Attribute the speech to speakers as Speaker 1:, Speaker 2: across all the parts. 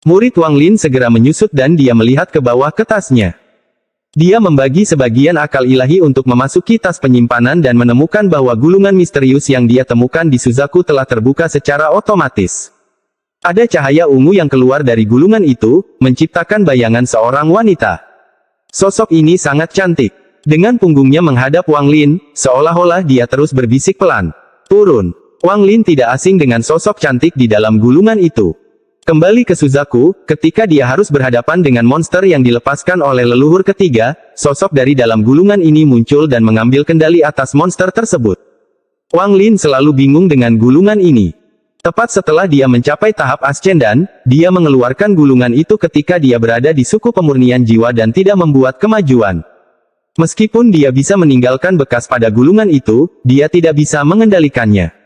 Speaker 1: Murid Wang Lin segera menyusut dan dia melihat ke bawah ke tasnya. Dia membagi sebagian akal ilahi untuk memasuki tas penyimpanan dan menemukan bahwa gulungan misterius yang dia temukan di Suzaku telah terbuka secara otomatis. Ada cahaya ungu yang keluar dari gulungan itu, menciptakan bayangan seorang wanita. Sosok ini sangat cantik. Dengan punggungnya menghadap Wang Lin, seolah-olah dia terus berbisik pelan. Turun. Wang Lin tidak asing dengan sosok cantik di dalam gulungan itu. Kembali ke Suzaku, ketika dia harus berhadapan dengan monster yang dilepaskan oleh leluhur ketiga, sosok dari dalam gulungan ini muncul dan mengambil kendali atas monster tersebut. Wang Lin selalu bingung dengan gulungan ini. Tepat setelah dia mencapai tahap ascendan, dia mengeluarkan gulungan itu ketika dia berada di suku pemurnian jiwa dan tidak membuat kemajuan. Meskipun dia bisa meninggalkan bekas pada gulungan itu, dia tidak bisa mengendalikannya.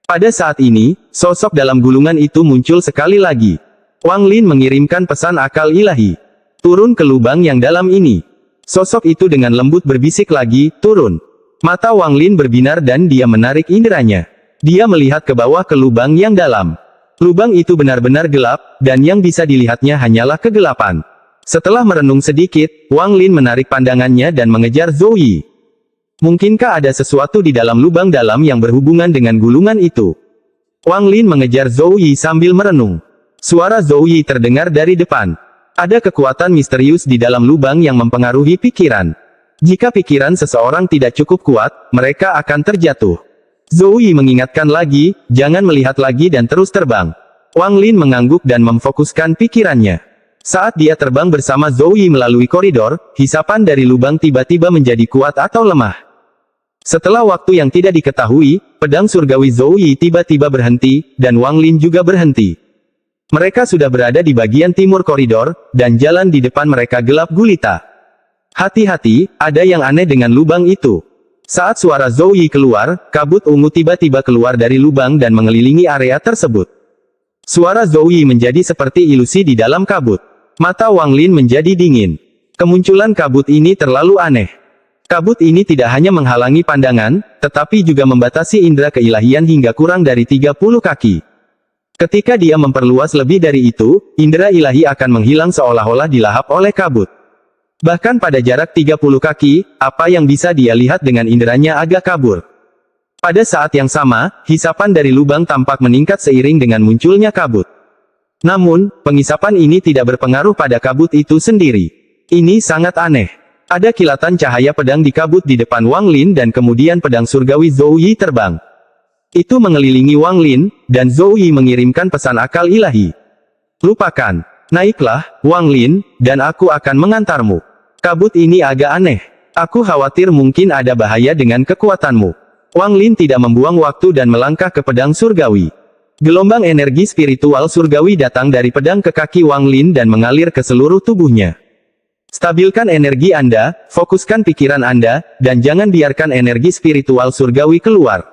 Speaker 1: Pada saat ini, sosok dalam gulungan itu muncul sekali lagi. Wang Lin mengirimkan pesan akal ilahi. Turun ke lubang yang dalam ini. Sosok itu dengan lembut berbisik lagi, turun. Mata Wang Lin berbinar dan dia menarik inderanya. Dia melihat ke bawah ke lubang yang dalam. Lubang itu benar-benar gelap, dan yang bisa dilihatnya hanyalah kegelapan. Setelah merenung sedikit, Wang Lin menarik pandangannya dan mengejar Zhou Yi. Mungkinkah ada sesuatu di dalam lubang dalam yang berhubungan dengan gulungan itu? Wang Lin mengejar Zhou Yi sambil merenung. Suara Zhou Yi terdengar dari depan. Ada kekuatan misterius di dalam lubang yang mempengaruhi pikiran. Jika pikiran seseorang tidak cukup kuat, mereka akan terjatuh. Zhou Yi mengingatkan lagi, jangan melihat lagi dan terus terbang. Wang Lin mengangguk dan memfokuskan pikirannya. Saat dia terbang bersama Zhou Yi melalui koridor, hisapan dari lubang tiba-tiba menjadi kuat atau lemah. Setelah waktu yang tidak diketahui, pedang surgawi Zhou Yi tiba-tiba berhenti, dan Wang Lin juga berhenti. Mereka sudah berada di bagian timur koridor, dan jalan di depan mereka gelap gulita. Hati-hati, ada yang aneh dengan lubang itu. Saat suara Zhou Yi keluar, kabut ungu tiba-tiba keluar dari lubang dan mengelilingi area tersebut. Suara Zhou Yi menjadi seperti ilusi di dalam kabut. Mata Wang Lin menjadi dingin. Kemunculan kabut ini terlalu aneh. Kabut ini tidak hanya menghalangi pandangan, tetapi juga membatasi indera keilahian hingga kurang dari 30 kaki. Ketika dia memperluas lebih dari itu, indera ilahi akan menghilang seolah-olah dilahap oleh kabut. Bahkan pada jarak 30 kaki, apa yang bisa dia lihat dengan inderanya agak kabur. Pada saat yang sama, hisapan dari lubang tampak meningkat seiring dengan munculnya kabut. Namun, pengisapan ini tidak berpengaruh pada kabut itu sendiri. Ini sangat aneh. Ada kilatan cahaya pedang di kabut di depan Wang Lin dan kemudian pedang surgawi Zhou Yi terbang. Itu mengelilingi Wang Lin, dan Zhou Yi mengirimkan pesan akal ilahi. Lupakan. Naiklah, Wang Lin, dan aku akan mengantarmu. Kabut ini agak aneh. Aku khawatir mungkin ada bahaya dengan kekuatanmu. Wang Lin tidak membuang waktu dan melangkah ke pedang surgawi. Gelombang energi spiritual surgawi datang dari pedang ke kaki Wang Lin dan mengalir ke seluruh tubuhnya. Stabilkan energi Anda, fokuskan pikiran Anda, dan jangan biarkan energi spiritual surgawi keluar.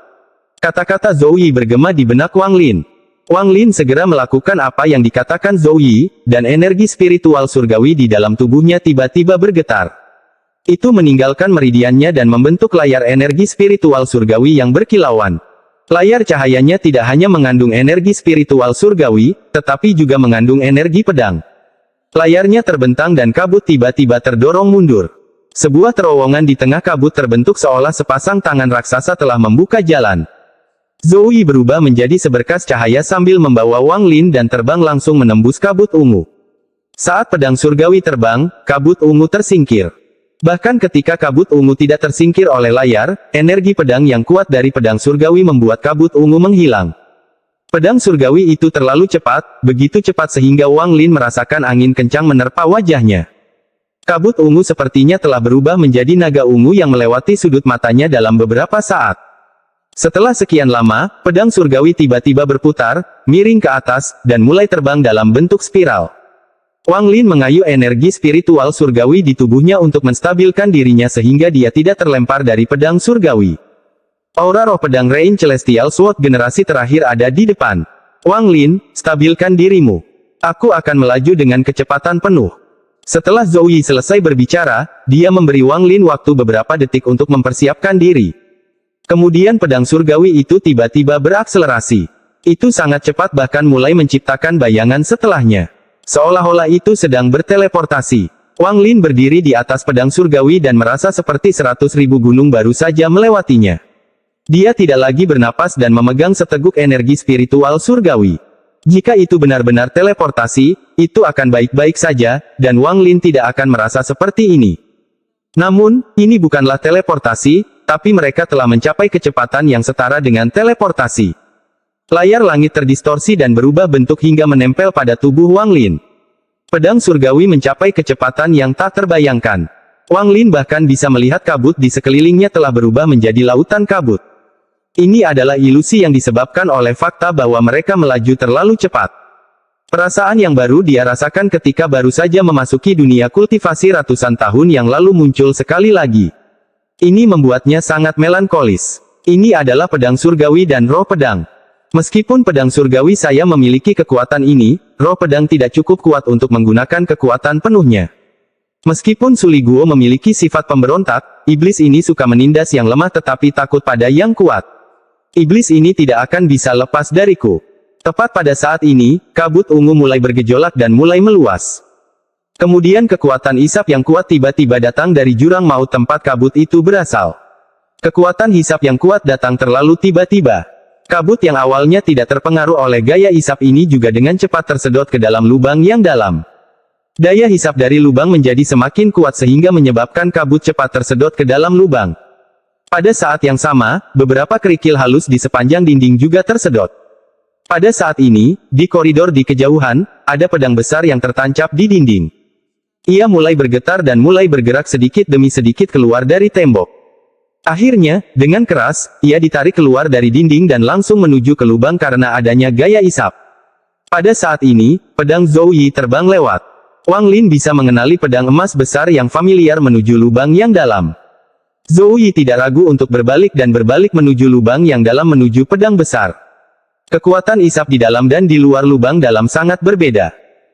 Speaker 1: Kata-kata Zhou Yi bergema di benak Wang Lin. Wang Lin segera melakukan apa yang dikatakan Zhou Yi, dan energi spiritual surgawi di dalam tubuhnya tiba-tiba bergetar. Itu meninggalkan meridiannya dan membentuk layar energi spiritual surgawi yang berkilauan. Layar cahayanya tidak hanya mengandung energi spiritual surgawi, tetapi juga mengandung energi pedang. Layarnya terbentang dan kabut tiba-tiba terdorong mundur. Sebuah terowongan di tengah kabut terbentuk seolah sepasang tangan raksasa telah membuka jalan. Zhou Yi berubah menjadi seberkas cahaya sambil membawa Wang Lin dan terbang langsung menembus kabut ungu. Saat pedang surgawi terbang, kabut ungu tersingkir. Bahkan ketika kabut ungu tidak tersingkir oleh layar, energi pedang yang kuat dari pedang surgawi membuat kabut ungu menghilang. Pedang surgawi itu terlalu cepat, begitu cepat sehingga Wang Lin merasakan angin kencang menerpa wajahnya. Kabut ungu sepertinya telah berubah menjadi naga ungu yang melewati sudut matanya dalam beberapa saat. Setelah sekian lama, pedang surgawi tiba-tiba berputar, miring ke atas, dan mulai terbang dalam bentuk spiral. Wang Lin mengayuh energi spiritual surgawi di tubuhnya untuk menstabilkan dirinya sehingga dia tidak terlempar dari pedang surgawi. Aura roh pedang Rain Celestial Sword generasi terakhir ada di depan. Wang Lin, stabilkan dirimu. Aku akan melaju dengan kecepatan penuh. Setelah Zhou Yi selesai berbicara, dia memberi Wang Lin waktu beberapa detik untuk mempersiapkan diri. Kemudian pedang surgawi itu tiba-tiba berakselerasi. Itu sangat cepat bahkan mulai menciptakan bayangan setelahnya. Seolah-olah itu sedang berteleportasi. Wang Lin berdiri di atas pedang surgawi dan merasa seperti 100.000 gunung baru saja melewatinya. Dia tidak lagi bernapas dan memegang seteguk energi spiritual surgawi. Jika itu benar-benar teleportasi, itu akan baik-baik saja, dan Wang Lin tidak akan merasa seperti ini. Namun, ini bukanlah teleportasi, tapi mereka telah mencapai kecepatan yang setara dengan teleportasi. Layar langit terdistorsi dan berubah bentuk hingga menempel pada tubuh Wang Lin. Pedang surgawi mencapai kecepatan yang tak terbayangkan. Wang Lin bahkan bisa melihat kabut di sekelilingnya telah berubah menjadi lautan kabut. Ini adalah ilusi yang disebabkan oleh fakta bahwa mereka melaju terlalu cepat. Perasaan yang baru dia rasakan ketika baru saja memasuki dunia kultivasi ratusan tahun yang lalu muncul sekali lagi. Ini membuatnya sangat melankolis. Ini adalah pedang surgawi dan roh pedang. Meskipun pedang surgawi saya memiliki kekuatan ini, roh pedang tidak cukup kuat untuk menggunakan kekuatan penuhnya. Meskipun Suli Guo memiliki sifat pemberontak, iblis ini suka menindas yang lemah tetapi takut pada yang kuat. Iblis ini tidak akan bisa lepas dariku. Tepat pada saat ini, kabut ungu mulai bergejolak dan mulai meluas. Kemudian kekuatan isap yang kuat tiba-tiba datang dari jurang maut tempat kabut itu berasal. Kekuatan hisap yang kuat datang terlalu tiba-tiba. Kabut yang awalnya tidak terpengaruh oleh gaya isap ini juga dengan cepat tersedot ke dalam lubang yang dalam. Daya hisap dari lubang menjadi semakin kuat sehingga menyebabkan kabut cepat tersedot ke dalam lubang. Pada saat yang sama, beberapa kerikil halus di sepanjang dinding juga tersedot. Pada saat ini, di koridor di kejauhan, ada pedang besar yang tertancap di dinding. Ia mulai bergetar dan mulai bergerak sedikit demi sedikit keluar dari tembok. Akhirnya, dengan keras, ia ditarik keluar dari dinding dan langsung menuju ke lubang karena adanya gaya isap. Pada saat ini, pedang Zhou Yi terbang lewat. Wang Lin bisa mengenali pedang emas besar yang familiar menuju lubang yang dalam. Zhou Yi tidak ragu untuk berbalik dan berbalik menuju lubang yang dalam menuju pedang besar. Kekuatan isap di dalam dan di luar lubang dalam sangat berbeda.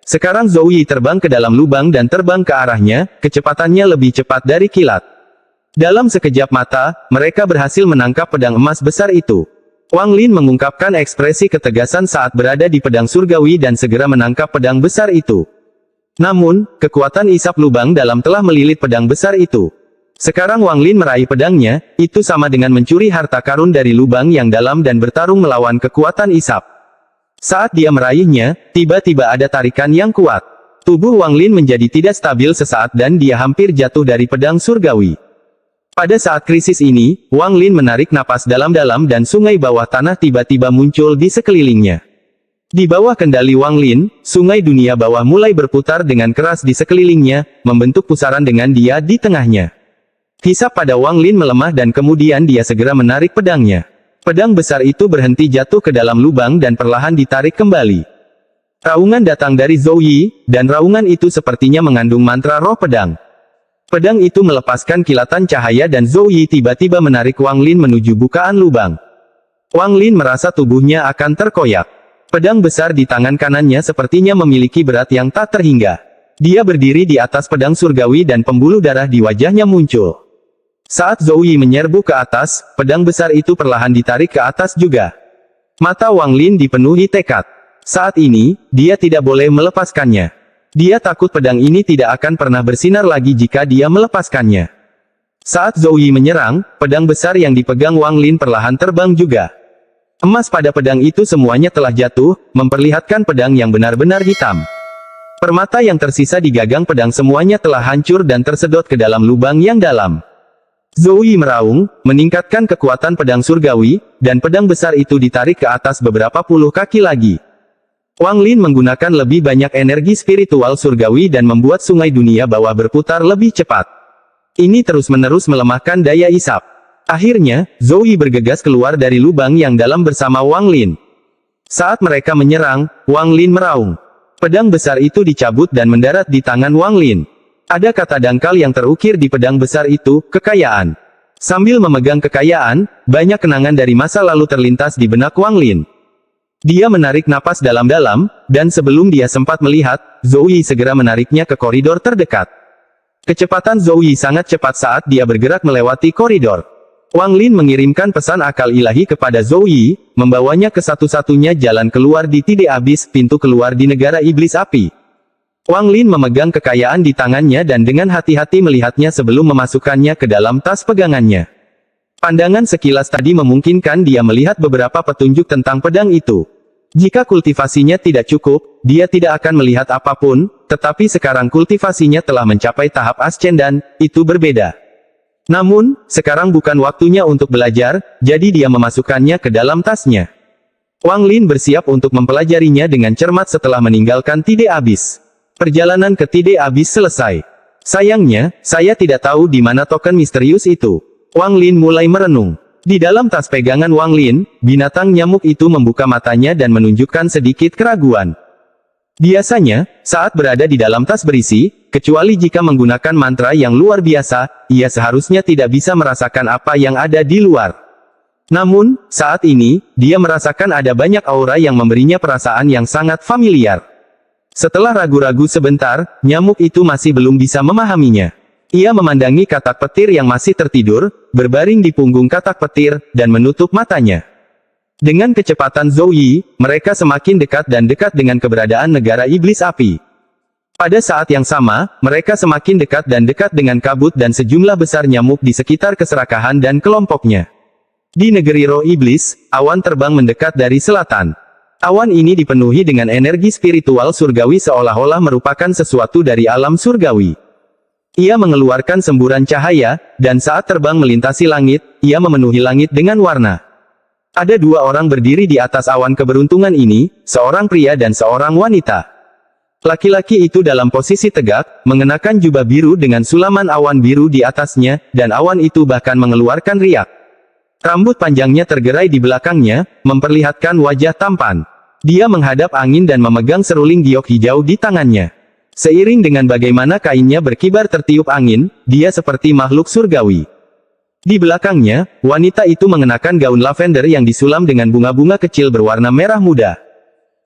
Speaker 1: Sekarang Zhou Yi terbang ke dalam lubang dan terbang ke arahnya, kecepatannya lebih cepat dari kilat. Dalam sekejap mata, mereka berhasil menangkap pedang emas besar itu. Wang Lin mengungkapkan ekspresi ketegasan saat berada di pedang surgawi dan segera menangkap pedang besar itu. Namun, kekuatan isap lubang dalam telah melilit pedang besar itu. Sekarang Wang Lin meraih pedangnya, itu sama dengan mencuri harta karun dari lubang yang dalam dan bertarung melawan kekuatan isap. Saat dia meraihnya, tiba-tiba ada tarikan yang kuat. Tubuh Wang Lin menjadi tidak stabil sesaat dan dia hampir jatuh dari pedang surgawi. Pada saat krisis ini, Wang Lin menarik napas dalam-dalam dan sungai bawah tanah tiba-tiba muncul di sekelilingnya. Di bawah kendali Wang Lin, sungai dunia bawah mulai berputar dengan keras di sekelilingnya, membentuk pusaran dengan dia di tengahnya. Hisap pada Wang Lin melemah dan kemudian dia segera menarik pedangnya. Pedang besar itu berhenti jatuh ke dalam lubang dan perlahan ditarik kembali. Raungan datang dari Zhou Yi, dan raungan itu sepertinya mengandung mantra roh pedang. Pedang itu melepaskan kilatan cahaya dan Zhou Yi tiba-tiba menarik Wang Lin menuju bukaan lubang. Wang Lin merasa tubuhnya akan terkoyak. Pedang besar di tangan kanannya sepertinya memiliki berat yang tak terhingga. Dia berdiri di atas pedang surgawi dan pembuluh darah di wajahnya muncul. Saat Zhou Yi menyerbu ke atas, pedang besar itu perlahan ditarik ke atas juga. Mata Wang Lin dipenuhi tekad. Saat ini, dia tidak boleh melepaskannya. Dia takut pedang ini tidak akan pernah bersinar lagi jika dia melepaskannya. Saat Zhou Yi menyerang, pedang besar yang dipegang Wang Lin perlahan terbang juga. Emas pada pedang itu semuanya telah jatuh, memperlihatkan pedang yang benar-benar hitam. Permata yang tersisa di gagang pedang semuanya telah hancur dan tersedot ke dalam lubang yang dalam. Zhou Yi meraung, meningkatkan kekuatan pedang surgawi, dan pedang besar itu ditarik ke atas beberapa puluh kaki lagi. Wang Lin menggunakan lebih banyak energi spiritual surgawi dan membuat sungai dunia bawah berputar lebih cepat. Ini terus-menerus melemahkan daya isap. Akhirnya, Zhou Yi bergegas keluar dari lubang yang dalam bersama Wang Lin. Saat mereka menyerang, Wang Lin meraung. Pedang besar itu dicabut dan mendarat di tangan Wang Lin. Ada kata dangkal yang terukir di pedang besar itu, kekayaan. Sambil memegang kekayaan, banyak kenangan dari masa lalu terlintas di benak Wang Lin. Dia menarik napas dalam-dalam, dan sebelum dia sempat melihat, Zhou Yi segera menariknya ke koridor terdekat. Kecepatan Zhou Yi sangat cepat saat dia bergerak melewati koridor. Wang Lin mengirimkan pesan akal ilahi kepada Zhou Yi, membawanya ke satu-satunya jalan keluar di Tide Abis, pintu keluar di negara iblis api. Wang Lin memegang kekayaan di tangannya dan dengan hati-hati melihatnya sebelum memasukkannya ke dalam tas pegangannya. Pandangan sekilas tadi memungkinkan dia melihat beberapa petunjuk tentang pedang itu. Jika kultivasinya tidak cukup, dia tidak akan melihat apapun, tetapi sekarang kultivasinya telah mencapai tahap ascendan, itu berbeda. Namun, sekarang bukan waktunya untuk belajar, jadi dia memasukkannya ke dalam tasnya. Wang Lin bersiap untuk mempelajarinya dengan cermat setelah meninggalkan Tide Abyss. Perjalanan ke Tide Abyss selesai. Sayangnya, saya tidak tahu di mana token misterius itu. Wang Lin mulai merenung. Di dalam tas pegangan Wang Lin, binatang nyamuk itu membuka matanya dan menunjukkan sedikit keraguan. Biasanya, saat berada di dalam tas berisi, kecuali jika menggunakan mantra yang luar biasa, ia seharusnya tidak bisa merasakan apa yang ada di luar. Namun, saat ini, dia merasakan ada banyak aura yang memberinya perasaan yang sangat familiar. Setelah ragu-ragu sebentar, nyamuk itu masih belum bisa memahaminya. Ia memandangi katak petir yang masih tertidur, berbaring di punggung katak petir, dan menutup matanya. Dengan kecepatan Zhou Yi, mereka semakin dekat dan dekat dengan keberadaan negara iblis api. Pada saat yang sama, mereka semakin dekat dan dekat dengan kabut dan sejumlah besar nyamuk di sekitar keserakahan dan kelompoknya. Di negeri roh iblis, awan terbang mendekat dari selatan. Awan ini dipenuhi dengan energi spiritual surgawi seolah-olah merupakan sesuatu dari alam surgawi. Ia mengeluarkan semburan cahaya, dan saat terbang melintasi langit, ia memenuhi langit dengan warna. Ada dua orang berdiri di atas awan keberuntungan ini, seorang pria dan seorang wanita. Laki-laki itu dalam posisi tegak, mengenakan jubah biru dengan sulaman awan biru di atasnya, dan awan itu bahkan mengeluarkan riak. Rambut panjangnya tergerai di belakangnya, memperlihatkan wajah tampan. Dia menghadap angin dan memegang seruling giok hijau di tangannya. Seiring dengan bagaimana kainnya berkibar tertiup angin, dia seperti makhluk surgawi. Di belakangnya, wanita itu mengenakan gaun lavender yang disulam dengan bunga-bunga kecil berwarna merah muda.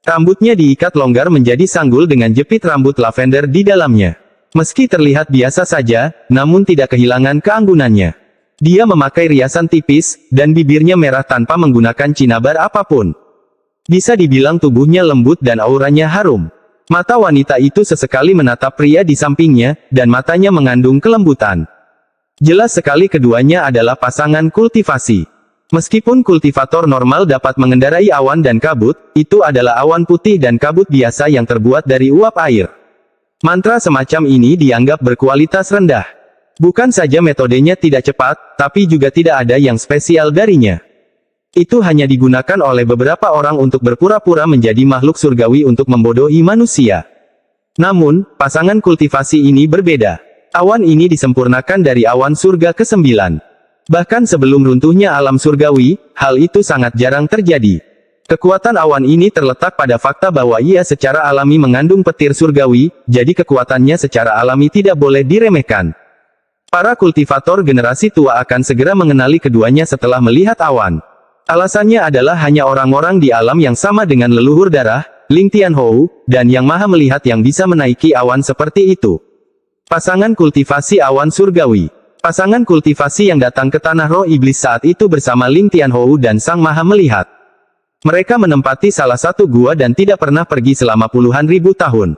Speaker 1: Rambutnya diikat longgar menjadi sanggul dengan jepit rambut lavender di dalamnya. Meski terlihat biasa saja, namun tidak kehilangan keanggunannya. Dia memakai riasan tipis, dan bibirnya merah tanpa menggunakan cinabar apapun. Bisa dibilang tubuhnya lembut dan auranya harum. Mata wanita itu sesekali menatap pria di sampingnya, dan matanya mengandung kelembutan. Jelas sekali keduanya adalah pasangan kultivasi. Meskipun kultivator normal dapat mengendarai awan dan kabut, itu adalah awan putih dan kabut biasa yang terbuat dari uap air. Mantra semacam ini dianggap berkualitas rendah. Bukan saja metodenya tidak cepat, tapi juga tidak ada yang spesial darinya. Itu hanya digunakan oleh beberapa orang untuk berpura-pura menjadi makhluk surgawi untuk membodohi manusia. Namun, pasangan kultivasi ini berbeda. Awan ini disempurnakan dari awan surga ke-9. Bahkan sebelum runtuhnya alam surgawi, hal itu sangat jarang terjadi. Kekuatan awan ini terletak pada fakta bahwa ia secara alami mengandung petir surgawi, jadi kekuatannya secara alami tidak boleh diremehkan. Para kultivator generasi tua akan segera mengenali keduanya setelah melihat awan. Alasannya adalah hanya orang-orang di alam yang sama dengan leluhur darah, Ling Tianhou, dan yang maha melihat yang bisa menaiki awan seperti itu. Pasangan kultivasi awan surgawi. Pasangan kultivasi yang datang ke tanah roh iblis saat itu bersama Ling Tianhou dan sang maha melihat. Mereka menempati salah satu gua dan tidak pernah pergi selama puluhan ribu tahun.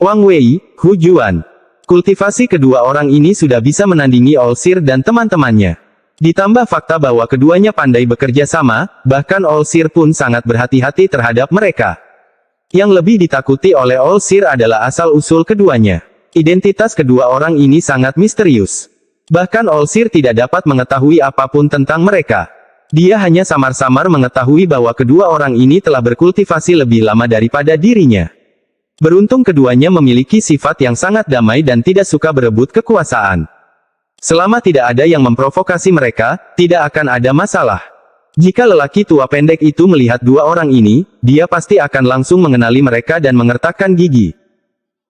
Speaker 1: Wang Wei, Hu Juan. Kultivasi kedua orang ini sudah bisa menandingi Olsir dan teman-temannya. Ditambah fakta bahwa keduanya pandai bekerja sama, bahkan Olsir pun sangat berhati-hati terhadap mereka. Yang lebih ditakuti oleh Olsir adalah asal-usul keduanya. Identitas kedua orang ini sangat misterius. Bahkan Olsir tidak dapat mengetahui apapun tentang mereka. Dia hanya samar-samar mengetahui bahwa kedua orang ini telah berkultivasi lebih lama daripada dirinya. Beruntung keduanya memiliki sifat yang sangat damai dan tidak suka berebut kekuasaan. Selama tidak ada yang memprovokasi mereka, tidak akan ada masalah. Jika lelaki tua pendek itu melihat dua orang ini, dia pasti akan langsung mengenali mereka dan mengertakkan gigi.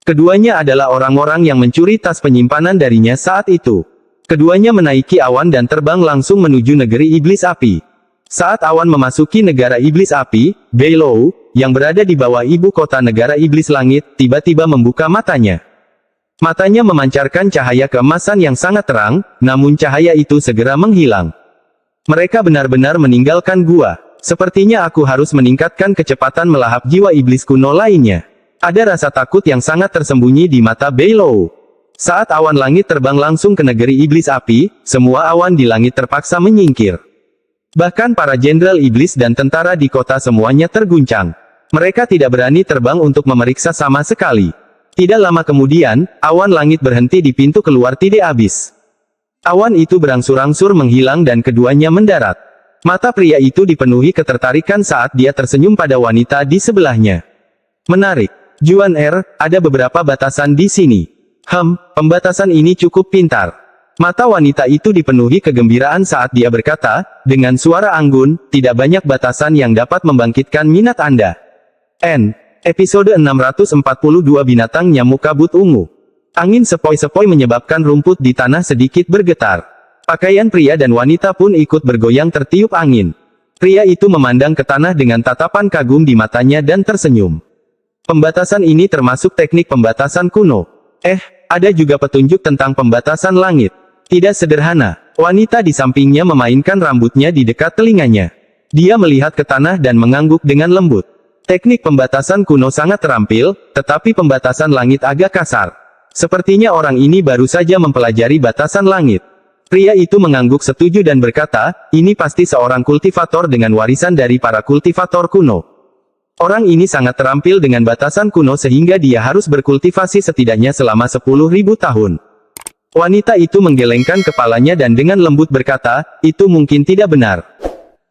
Speaker 1: Keduanya adalah orang-orang yang mencuri tas penyimpanan darinya saat itu. Keduanya menaiki awan dan terbang langsung menuju negeri iblis api. Saat awan memasuki negara iblis api, Beilou, yang berada di bawah ibu kota negara iblis langit, tiba-tiba membuka matanya. Matanya memancarkan cahaya keemasan yang sangat terang, namun cahaya itu segera menghilang. Mereka benar-benar meninggalkan gua. Sepertinya aku harus meningkatkan kecepatan melahap jiwa iblis kuno lainnya. Ada rasa takut yang sangat tersembunyi di mata Beilou. Saat awan langit terbang langsung ke negeri iblis api, semua awan di langit terpaksa menyingkir. Bahkan para jenderal iblis dan tentara di kota semuanya terguncang. Mereka tidak berani terbang untuk memeriksa sama sekali. Tidak lama kemudian, awan langit berhenti di pintu keluar Tide Abyss. Awan itu berangsur-angsur menghilang dan keduanya mendarat. Mata pria itu dipenuhi ketertarikan saat dia tersenyum pada wanita di sebelahnya. Menarik. Juan ada beberapa batasan di sini. Pembatasan ini cukup pintar. Mata wanita itu dipenuhi kegembiraan saat dia berkata, dengan suara anggun, tidak banyak batasan yang dapat membangkitkan minat Anda. Episode 642 Binatang Nyamuk Kabut Ungu. Angin sepoi-sepoi menyebabkan rumput di tanah sedikit bergetar. Pakaian pria dan wanita pun ikut bergoyang tertiup angin. Pria itu memandang ke tanah dengan tatapan kagum di matanya dan tersenyum. Pembatasan ini termasuk teknik pembatasan kuno. Ada juga petunjuk tentang pembatasan langit. Tidak sederhana. Wanita di sampingnya memainkan rambutnya di dekat telinganya. Dia melihat ke tanah dan mengangguk dengan lembut. Teknik pembatasan kuno sangat terampil, tetapi pembatasan langit agak kasar. Sepertinya orang ini baru saja mempelajari batasan langit. Pria itu mengangguk setuju dan berkata, ini pasti seorang kultivator dengan warisan dari para kultivator kuno. Orang ini sangat terampil dengan batasan kuno sehingga dia harus berkultivasi setidaknya selama 10.000 tahun. Wanita itu menggelengkan kepalanya dan dengan lembut berkata, itu mungkin tidak benar.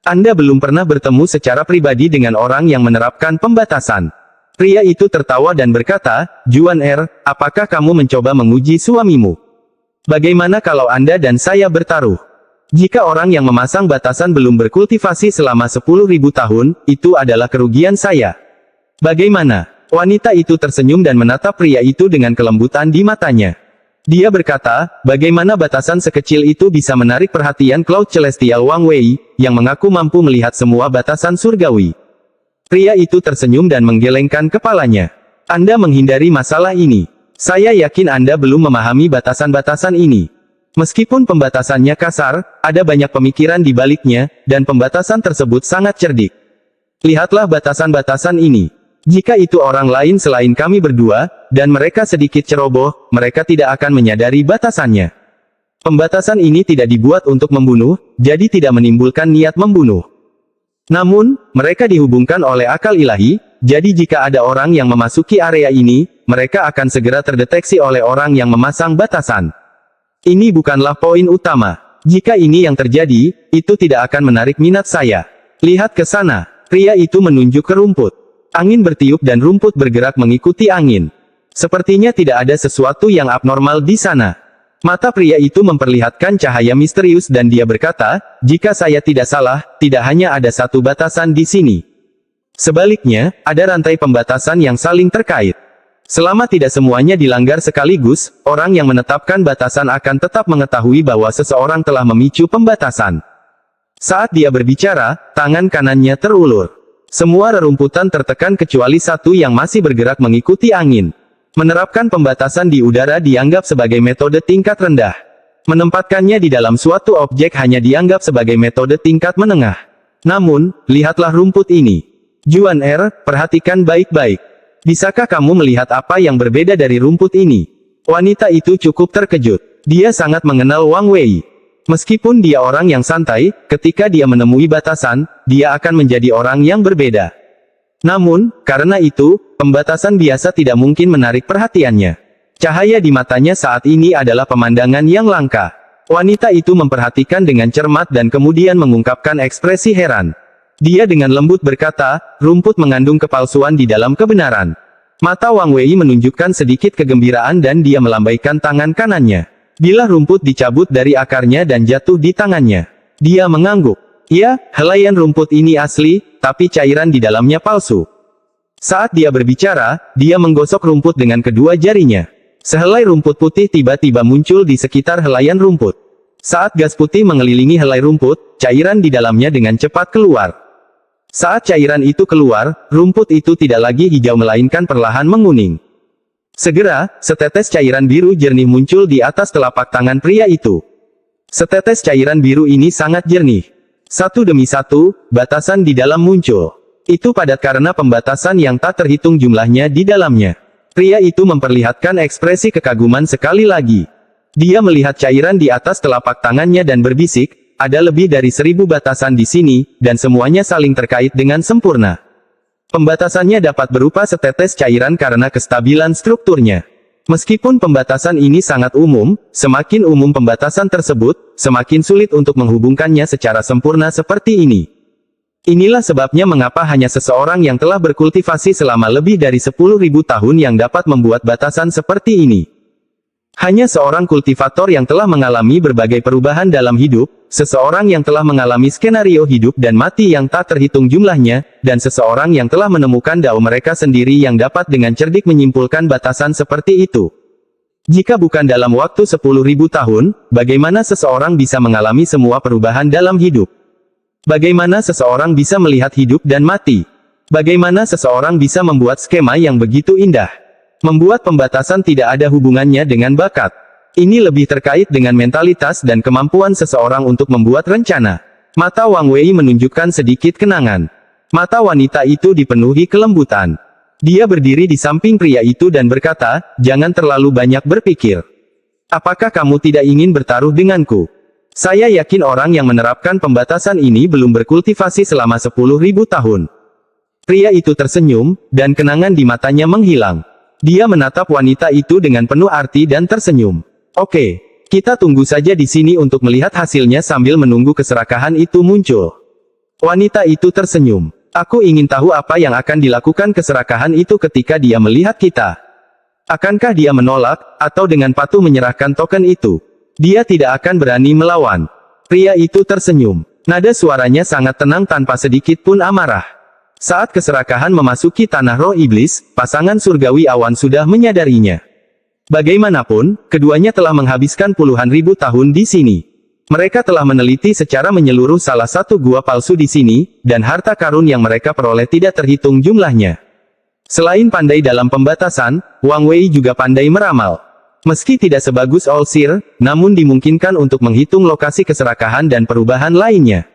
Speaker 1: Anda belum pernah bertemu secara pribadi dengan orang yang menerapkan pembatasan. Pria itu tertawa dan berkata, Juan apakah kamu mencoba menguji suamimu? Bagaimana kalau Anda dan saya bertaruh? Jika orang yang memasang batasan belum berkultivasi selama 10.000 tahun, itu adalah kerugian saya. Bagaimana? Wanita itu tersenyum dan menatap pria itu dengan kelembutan di matanya. Dia berkata, bagaimana batasan sekecil itu bisa menarik perhatian Cloud Celestial Wang Wei, yang mengaku mampu melihat semua batasan surgawi. Pria itu tersenyum dan menggelengkan kepalanya. Anda menghindari masalah ini. Saya yakin Anda belum memahami batasan-batasan ini. Meskipun pembatasannya kasar, ada banyak pemikiran di baliknya, dan pembatasan tersebut sangat cerdik. Lihatlah batasan-batasan ini. Jika itu orang lain selain kami berdua, dan mereka sedikit ceroboh, mereka tidak akan menyadari batasannya. Pembatasan ini tidak dibuat untuk membunuh, jadi tidak menimbulkan niat membunuh. Namun, mereka dihubungkan oleh akal ilahi, jadi jika ada orang yang memasuki area ini, mereka akan segera terdeteksi oleh orang yang memasang batasan. Ini bukanlah poin utama. Jika ini yang terjadi, itu tidak akan menarik minat saya. Lihat ke sana. Pria itu menunjuk ke rumput. Angin bertiup dan rumput bergerak mengikuti angin. Sepertinya tidak ada sesuatu yang abnormal di sana. Mata pria itu memperlihatkan cahaya misterius dan dia berkata, jika saya tidak salah, tidak hanya ada satu batasan di sini. Sebaliknya, ada rantai pembatasan yang saling terkait. Selama tidak semuanya dilanggar sekaligus, orang yang menetapkan batasan akan tetap mengetahui bahwa seseorang telah memicu pembatasan. Saat dia berbicara, tangan kanannya terulur. Semua rerumputan tertekan kecuali satu yang masih bergerak mengikuti angin. Menerapkan pembatasan di udara dianggap sebagai metode tingkat rendah. Menempatkannya di dalam suatu objek hanya dianggap sebagai metode tingkat menengah. Namun, lihatlah rumput ini. Juan perhatikan baik-baik. Bisakah kamu melihat apa yang berbeda dari rumput ini? Wanita itu cukup terkejut. Dia sangat mengenal Wang Wei. Meskipun dia orang yang santai, ketika dia menemui batasan, dia akan menjadi orang yang berbeda. Namun, karena itu, pembatasan biasa tidak mungkin menarik perhatiannya. Cahaya di matanya saat ini adalah pemandangan yang langka. Wanita itu memperhatikan dengan cermat dan kemudian mengungkapkan ekspresi heran. Dia dengan lembut berkata, rumput mengandung kepalsuan di dalam kebenaran. Mata Wang Wei menunjukkan sedikit kegembiraan dan dia melambaikan tangan kanannya. Bila rumput dicabut dari akarnya dan jatuh di tangannya, dia mengangguk. Ya, helaian rumput ini asli, tapi cairan di dalamnya palsu. Saat dia berbicara, dia menggosok rumput dengan kedua jarinya. Sehelai rumput putih tiba-tiba muncul di sekitar helaian rumput. Saat gas putih mengelilingi helai rumput, cairan di dalamnya dengan cepat keluar. Saat cairan itu keluar, rumput itu tidak lagi hijau melainkan perlahan menguning. Segera, setetes cairan biru jernih muncul di atas telapak tangan pria itu. Setetes cairan biru ini sangat jernih. Satu demi satu, batasan di dalam muncul. Itu padat karena pembatasan yang tak terhitung jumlahnya di dalamnya. Pria itu memperlihatkan ekspresi kekaguman sekali lagi. Dia melihat cairan di atas telapak tangannya dan berbisik, ada lebih dari 1000 batasan di sini, dan semuanya saling terkait dengan sempurna. Pembatasannya dapat berupa setetes cairan karena kestabilan strukturnya. Meskipun pembatasan ini sangat umum, semakin umum pembatasan tersebut, semakin sulit untuk menghubungkannya secara sempurna seperti ini. Inilah sebabnya mengapa hanya seseorang yang telah berkultivasi selama lebih dari 10.000 tahun yang dapat membuat batasan seperti ini. Hanya seorang kultivator yang telah mengalami berbagai perubahan dalam hidup, seseorang yang telah mengalami skenario hidup dan mati yang tak terhitung jumlahnya, dan seseorang yang telah menemukan dao mereka sendiri yang dapat dengan cerdik menyimpulkan batasan seperti itu. Jika bukan dalam waktu 10.000 tahun, bagaimana seseorang bisa mengalami semua perubahan dalam hidup? Bagaimana seseorang bisa melihat hidup dan mati? Bagaimana seseorang bisa membuat skema yang begitu indah? Membuat pembatasan tidak ada hubungannya dengan bakat. Ini lebih terkait dengan mentalitas dan kemampuan seseorang untuk membuat rencana. Mata Wang Wei menunjukkan sedikit kenangan. Mata wanita itu dipenuhi kelembutan. Dia berdiri di samping pria itu dan berkata, "Jangan terlalu banyak berpikir. Apakah kamu tidak ingin bertaruh denganku? Saya yakin orang yang menerapkan pembatasan ini belum berkultivasi selama 10.000 tahun." Pria itu tersenyum, dan kenangan di matanya menghilang. Dia menatap wanita itu dengan penuh arti dan tersenyum. "Oke, kita tunggu saja di sini untuk melihat hasilnya sambil menunggu keserakahan itu muncul." Wanita itu tersenyum. "Aku ingin tahu apa yang akan dilakukan keserakahan itu ketika dia melihat kita. Akankah dia menolak, atau dengan patuh menyerahkan token itu? Dia tidak akan berani melawan." Pria itu tersenyum. Nada suaranya sangat tenang tanpa sedikit pun amarah. Saat keserakahan memasuki tanah roh iblis, pasangan surgawi awan sudah menyadarinya. Bagaimanapun, keduanya telah menghabiskan puluhan ribu tahun di sini. Mereka telah meneliti secara menyeluruh salah satu gua palsu di sini, dan harta karun yang mereka peroleh tidak terhitung jumlahnya. Selain pandai dalam pembatasan, Wang Wei juga pandai meramal. Meski tidak sebagus All-Seer, namun dimungkinkan untuk menghitung lokasi keserakahan dan perubahan lainnya.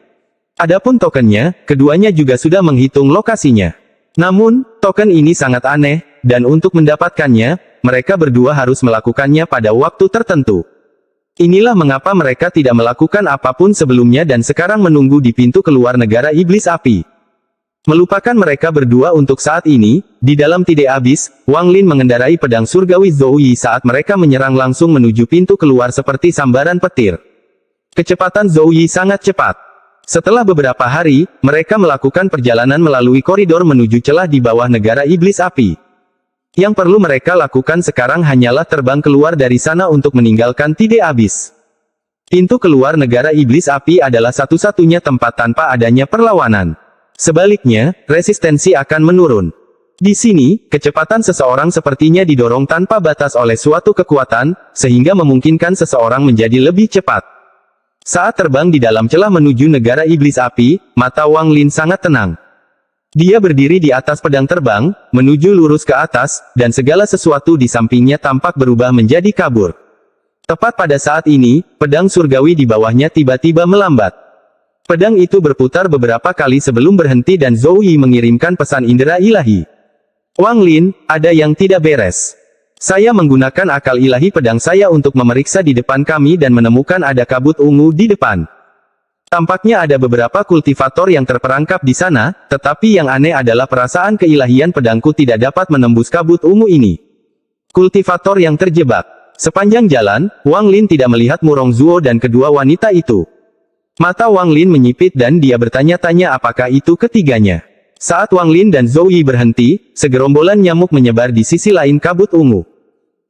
Speaker 1: Adapun tokennya, keduanya juga sudah menghitung lokasinya. Namun, token ini sangat aneh, dan untuk mendapatkannya, mereka berdua harus melakukannya pada waktu tertentu. Inilah mengapa mereka tidak melakukan apapun sebelumnya dan sekarang menunggu di pintu keluar negara iblis api. Melupakan mereka berdua untuk saat ini, di dalam Tide Abis, Wang Lin mengendarai pedang surgawi Zhou Yi saat mereka menyerang langsung menuju pintu keluar seperti sambaran petir. Kecepatan Zhou Yi sangat cepat. Setelah beberapa hari, mereka melakukan perjalanan melalui koridor menuju celah di bawah negara iblis api. Yang perlu mereka lakukan sekarang hanyalah terbang keluar dari sana untuk meninggalkan Tide Abis. Pintu keluar negara iblis api adalah satu-satunya tempat tanpa adanya perlawanan. Sebaliknya, resistensi akan menurun. Di sini, kecepatan seseorang sepertinya didorong tanpa batas oleh suatu kekuatan, sehingga memungkinkan seseorang menjadi lebih cepat. Saat terbang di dalam celah menuju negara iblis api, mata Wang Lin sangat tenang. Dia berdiri di atas pedang terbang, menuju lurus ke atas, dan segala sesuatu di sampingnya tampak berubah menjadi kabur. Tepat pada saat ini, pedang surgawi di bawahnya tiba-tiba melambat. Pedang itu berputar beberapa kali sebelum berhenti dan Zhou Yi mengirimkan pesan indera ilahi. "Wang Lin, ada yang tidak beres. Saya menggunakan akal ilahi pedang saya untuk memeriksa di depan kami dan menemukan ada kabut ungu di depan. Tampaknya ada beberapa kultivator yang terperangkap di sana, tetapi yang aneh adalah perasaan keilahian pedangku tidak dapat menembus kabut ungu ini. Kultivator yang terjebak." Sepanjang jalan, Wang Lin tidak melihat Murong Zuo dan kedua wanita itu. Mata Wang Lin menyipit dan dia bertanya-tanya apakah itu ketiganya. Saat Wang Lin dan Zhou Yi berhenti, segerombolan nyamuk menyebar di sisi lain kabut ungu.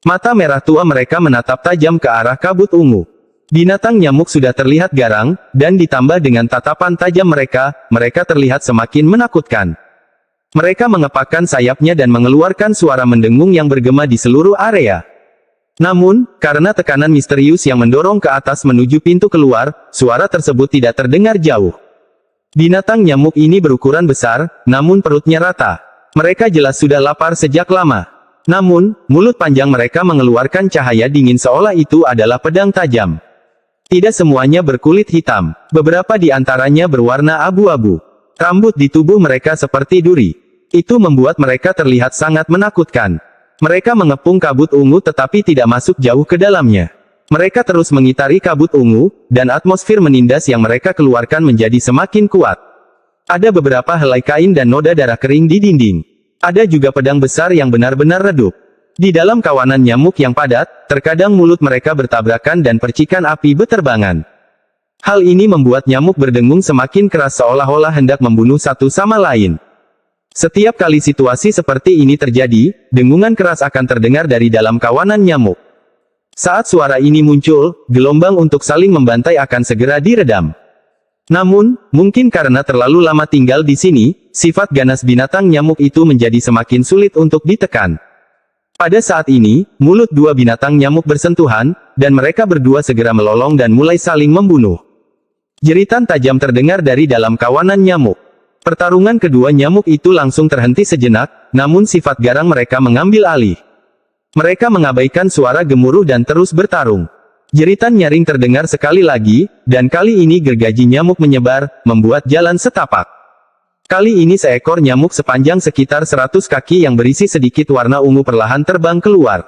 Speaker 1: Mata merah tua mereka menatap tajam ke arah kabut ungu. Binatang nyamuk sudah terlihat garang, dan ditambah dengan tatapan tajam mereka, mereka terlihat semakin menakutkan. Mereka mengepakkan sayapnya dan mengeluarkan suara mendengung yang bergema di seluruh area. Namun, karena tekanan misterius yang mendorong ke atas menuju pintu keluar, suara tersebut tidak terdengar jauh. Binatang nyamuk ini berukuran besar, namun perutnya rata. Mereka jelas sudah lapar sejak lama. Namun, mulut panjang mereka mengeluarkan cahaya dingin seolah itu adalah pedang tajam. Tidak semuanya berkulit hitam. Beberapa di antaranya berwarna abu-abu. Rambut di tubuh mereka seperti duri. Itu membuat mereka terlihat sangat menakutkan. Mereka mengepung kabut ungu tetapi tidak masuk jauh ke dalamnya. Mereka terus mengitari kabut ungu, dan atmosfer menindas yang mereka keluarkan menjadi semakin kuat. Ada beberapa helai kain dan noda darah kering di dinding. Ada juga pedang besar yang benar-benar redup. Di dalam kawanan nyamuk yang padat, terkadang mulut mereka bertabrakan dan percikan api beterbangan. Hal ini membuat nyamuk berdengung semakin keras seolah-olah hendak membunuh satu sama lain. Setiap kali situasi seperti ini terjadi, dengungan keras akan terdengar dari dalam kawanan nyamuk. Saat suara ini muncul, gelombang untuk saling membantai akan segera diredam. Namun, mungkin karena terlalu lama tinggal di sini, sifat ganas binatang nyamuk itu menjadi semakin sulit untuk ditekan. Pada saat ini, mulut dua binatang nyamuk bersentuhan, dan mereka berdua segera melolong dan mulai saling membunuh. Jeritan tajam terdengar dari dalam kawanan nyamuk. Pertarungan kedua nyamuk itu langsung terhenti sejenak, namun sifat garang mereka mengambil alih. Mereka mengabaikan suara gemuruh dan terus bertarung. Jeritan nyaring terdengar sekali lagi, dan kali ini gergaji nyamuk menyebar, membuat jalan setapak. Kali ini seekor nyamuk sepanjang sekitar 100 kaki yang berisi sedikit warna ungu perlahan terbang keluar.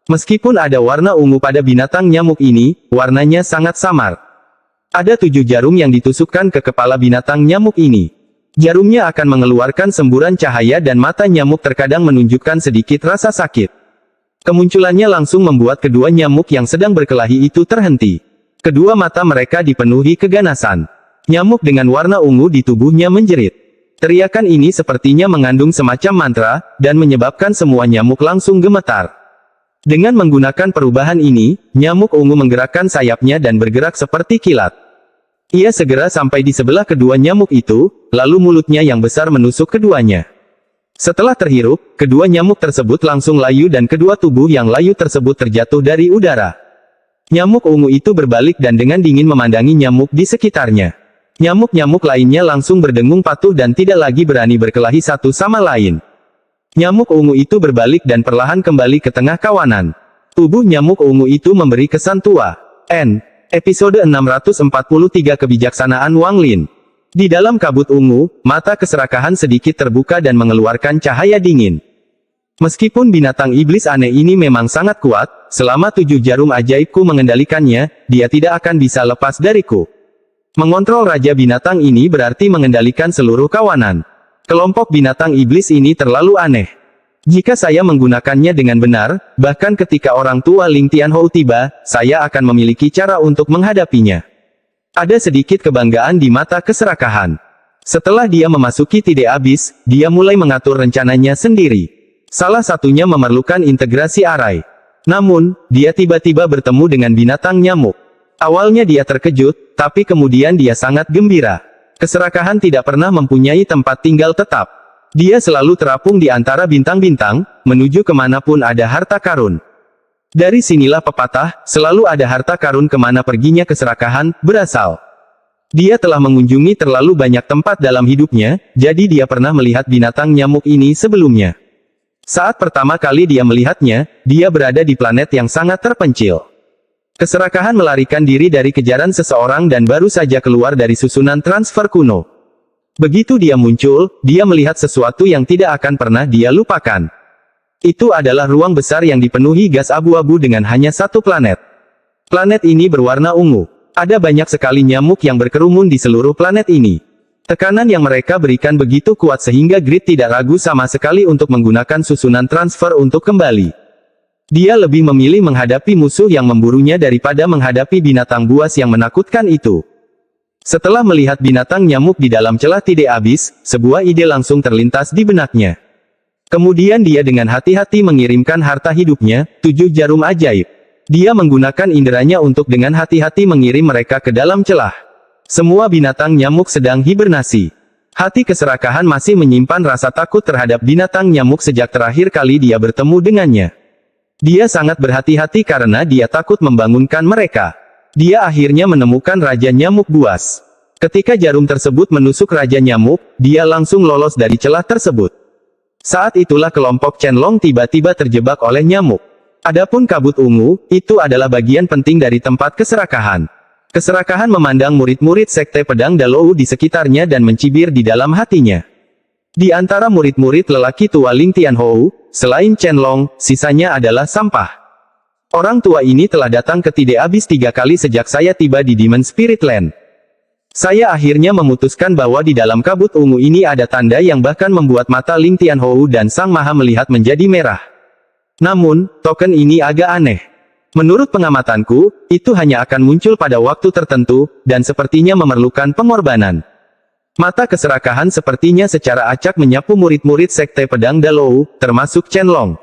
Speaker 1: Meskipun ada warna ungu pada binatang nyamuk ini, warnanya sangat samar. Ada 7 jarum yang ditusukkan ke kepala binatang nyamuk ini. Jarumnya akan mengeluarkan semburan cahaya dan mata nyamuk terkadang menunjukkan sedikit rasa sakit. Kemunculannya langsung membuat kedua nyamuk yang sedang berkelahi itu terhenti. Kedua mata mereka dipenuhi keganasan. Nyamuk dengan warna ungu di tubuhnya menjerit. Teriakan ini sepertinya mengandung semacam mantra, dan menyebabkan semua nyamuk langsung gemetar. Dengan menggunakan perubahan ini, nyamuk ungu menggerakkan sayapnya dan bergerak seperti kilat. Ia segera sampai di sebelah kedua nyamuk itu, lalu mulutnya yang besar menusuk keduanya. Setelah terhirup, kedua nyamuk tersebut langsung layu dan kedua tubuh yang layu tersebut terjatuh dari udara. Nyamuk ungu itu berbalik dan dengan dingin memandangi nyamuk di sekitarnya. Nyamuk-nyamuk lainnya langsung berdengung patuh dan tidak lagi berani berkelahi satu sama lain. Nyamuk ungu itu berbalik dan perlahan kembali ke tengah kawanan. Tubuh nyamuk ungu itu memberi kesan tua. Episode 643 Kebijaksanaan Wang Lin. Di dalam kabut ungu, mata keserakahan sedikit terbuka dan mengeluarkan cahaya dingin. Meskipun binatang iblis aneh ini memang sangat kuat, selama 7 jarum ajaibku mengendalikannya, dia tidak akan bisa lepas dariku. Mengontrol raja binatang ini berarti mengendalikan seluruh kawanan. Kelompok binatang iblis ini terlalu aneh. Jika saya menggunakannya dengan benar, bahkan ketika orang tua Ling Tianhou tiba, saya akan memiliki cara untuk menghadapinya. Ada sedikit kebanggaan di mata keserakahan. Setelah dia memasuki Tide Abyss, dia mulai mengatur rencananya sendiri. Salah satunya memerlukan integrasi arai. Namun, dia tiba-tiba bertemu dengan binatang nyamuk. Awalnya dia terkejut, tapi kemudian dia sangat gembira. Keserakahan tidak pernah mempunyai tempat tinggal tetap. Dia selalu terapung di antara bintang-bintang, menuju kemanapun ada harta karun. Dari sinilah pepatah, selalu ada harta karun kemana perginya keserakahan, berasal. Dia telah mengunjungi terlalu banyak tempat dalam hidupnya, jadi dia pernah melihat binatang nyamuk ini sebelumnya. Saat pertama kali dia melihatnya, dia berada di planet yang sangat terpencil. Keserakahan melarikan diri dari kejaran seseorang dan baru saja keluar dari susunan transfer kuno. Begitu dia muncul, dia melihat sesuatu yang tidak akan pernah dia lupakan. Itu adalah ruang besar yang dipenuhi gas abu-abu dengan hanya satu planet. Planet ini berwarna ungu. Ada banyak sekali nyamuk yang berkerumun di seluruh planet ini. Tekanan yang mereka berikan begitu kuat sehingga Grid tidak ragu sama sekali untuk menggunakan susunan transfer untuk kembali. Dia lebih memilih menghadapi musuh yang memburunya daripada menghadapi binatang buas yang menakutkan itu. Setelah melihat binatang nyamuk di dalam celah Tide Abyss, sebuah ide langsung terlintas di benaknya. Kemudian dia dengan hati-hati mengirimkan harta hidupnya, 7 jarum ajaib. Dia menggunakan inderanya untuk dengan hati-hati mengirim mereka ke dalam celah. Semua binatang nyamuk sedang hibernasi. Hati keserakahan masih menyimpan rasa takut terhadap binatang nyamuk sejak terakhir kali dia bertemu dengannya. Dia sangat berhati-hati karena dia takut membangunkan mereka. Dia akhirnya menemukan Raja Nyamuk Buas. Ketika jarum tersebut menusuk Raja Nyamuk, dia langsung lolos dari celah tersebut. Saat itulah kelompok Chen-Long tiba-tiba terjebak oleh nyamuk. Adapun kabut ungu, itu adalah bagian penting dari tempat keserakahan. Keserakahan memandang murid-murid Sekte Pedang Dalou di sekitarnya dan mencibir di dalam hatinya. Di antara murid-murid lelaki tua Ling Tianhou, selain Chen Long, sisanya adalah sampah. Orang tua ini telah datang ke Tidak Abyss 3 kali sejak saya tiba di Demon Spirit Land. Saya akhirnya memutuskan bahwa di dalam kabut ungu ini ada tanda yang bahkan membuat mata Ling Tianhou dan Sang Maha melihat menjadi merah. Namun, token ini agak aneh. Menurut pengamatanku, itu hanya akan muncul pada waktu tertentu, dan sepertinya memerlukan pengorbanan. Mata keserakahan sepertinya secara acak menyapu murid-murid Sekte Pedang Dalou, termasuk Chen Long.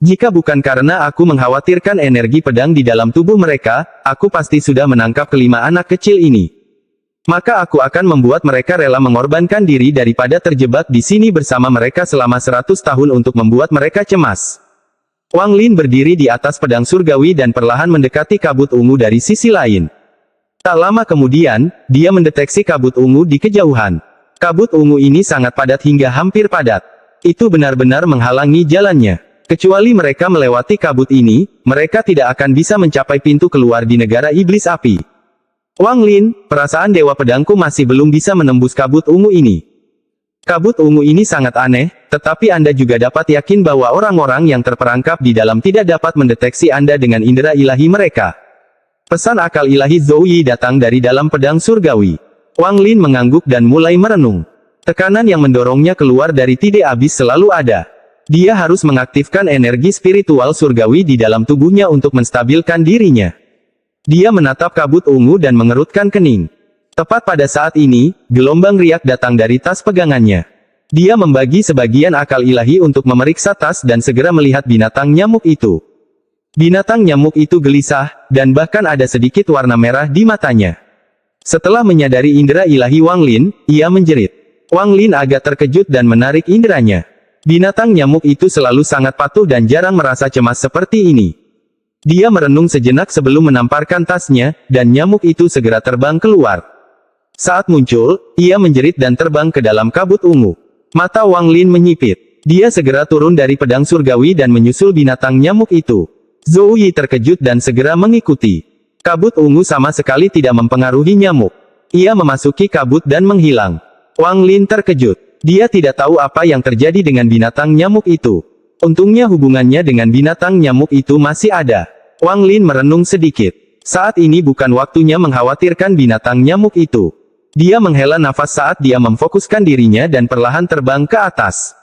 Speaker 1: Jika bukan karena aku mengkhawatirkan energi pedang di dalam tubuh mereka, aku pasti sudah menangkap kelima anak kecil ini. Maka aku akan membuat mereka rela mengorbankan diri daripada terjebak di sini bersama mereka selama 100 tahun untuk membuat mereka cemas. Wang Lin berdiri di atas pedang surgawi dan perlahan mendekati kabut ungu dari sisi lain. Tak lama kemudian, dia mendeteksi kabut ungu di kejauhan. Kabut ungu ini sangat padat hingga hampir padat. Itu benar-benar menghalangi jalannya. Kecuali mereka melewati kabut ini, mereka tidak akan bisa mencapai pintu keluar di negara iblis api. Wang Lin, perasaan Dewa Pedangku masih belum bisa menembus kabut ungu ini. Kabut ungu ini sangat aneh, tetapi Anda juga dapat yakin bahwa orang-orang yang terperangkap di dalam tidak dapat mendeteksi Anda dengan indera ilahi mereka. Pesan akal ilahi Zhou Yi datang dari dalam pedang surgawi. Wang Lin mengangguk dan mulai merenung. Tekanan yang mendorongnya keluar dari Tidak Abyss selalu ada. Dia harus mengaktifkan energi spiritual surgawi di dalam tubuhnya untuk menstabilkan dirinya. Dia menatap kabut ungu dan mengerutkan kening. Tepat pada saat ini, gelombang riak datang dari tas pegangannya. Dia membagi sebagian akal ilahi untuk memeriksa tas dan segera melihat binatang nyamuk itu. Binatang nyamuk itu gelisah, dan bahkan ada sedikit warna merah di matanya. Setelah menyadari indera ilahi Wang Lin, ia menjerit. Wang Lin agak terkejut dan menarik inderanya. Binatang nyamuk itu selalu sangat patuh dan jarang merasa cemas seperti ini. Dia merenung sejenak sebelum menamparkan tasnya, dan nyamuk itu segera terbang keluar. Saat muncul, ia menjerit dan terbang ke dalam kabut ungu. Mata Wang Lin menyipit. Dia segera turun dari pedang surgawi dan menyusul binatang nyamuk itu. Zhou Yi terkejut dan segera mengikuti. Kabut ungu sama sekali tidak mempengaruhi nyamuk. Ia memasuki kabut dan menghilang. Wang Lin terkejut. Dia tidak tahu apa yang terjadi dengan binatang nyamuk itu. Untungnya hubungannya dengan binatang nyamuk itu masih ada. Wang Lin merenung sedikit. Saat ini bukan waktunya mengkhawatirkan binatang nyamuk itu. Dia menghela nafas saat dia memfokuskan dirinya dan perlahan terbang ke atas.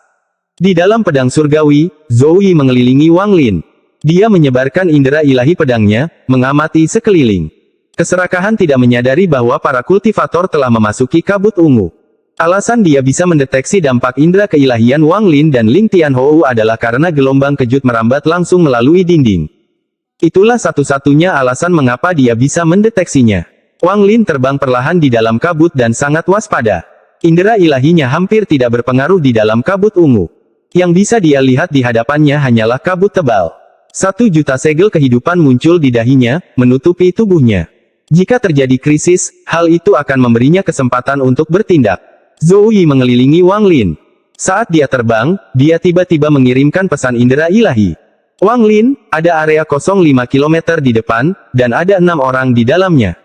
Speaker 1: Di dalam pedang surgawi, Zhou Yi mengelilingi Wang Lin. Dia menyebarkan indera ilahi pedangnya, mengamati sekeliling. Keserakahan tidak menyadari bahwa para kultivator telah memasuki kabut ungu. Alasan dia bisa mendeteksi dampak indera keilahian Wang Lin dan Ling Tianhou adalah karena gelombang kejut merambat langsung melalui dinding. Itulah satu-satunya alasan mengapa dia bisa mendeteksinya. Wang Lin terbang perlahan di dalam kabut dan sangat waspada. Indera ilahinya hampir tidak berpengaruh di dalam kabut ungu. Yang bisa dia lihat di hadapannya hanyalah kabut tebal. 1.000.000 segel kehidupan muncul di dahinya, menutupi tubuhnya. Jika terjadi krisis, hal itu akan memberinya kesempatan untuk bertindak. Zhou Yi mengelilingi Wang Lin. Saat dia terbang, dia tiba-tiba mengirimkan pesan indera ilahi. Wang Lin, ada area kosong 5 km di depan, dan ada 6 orang di dalamnya.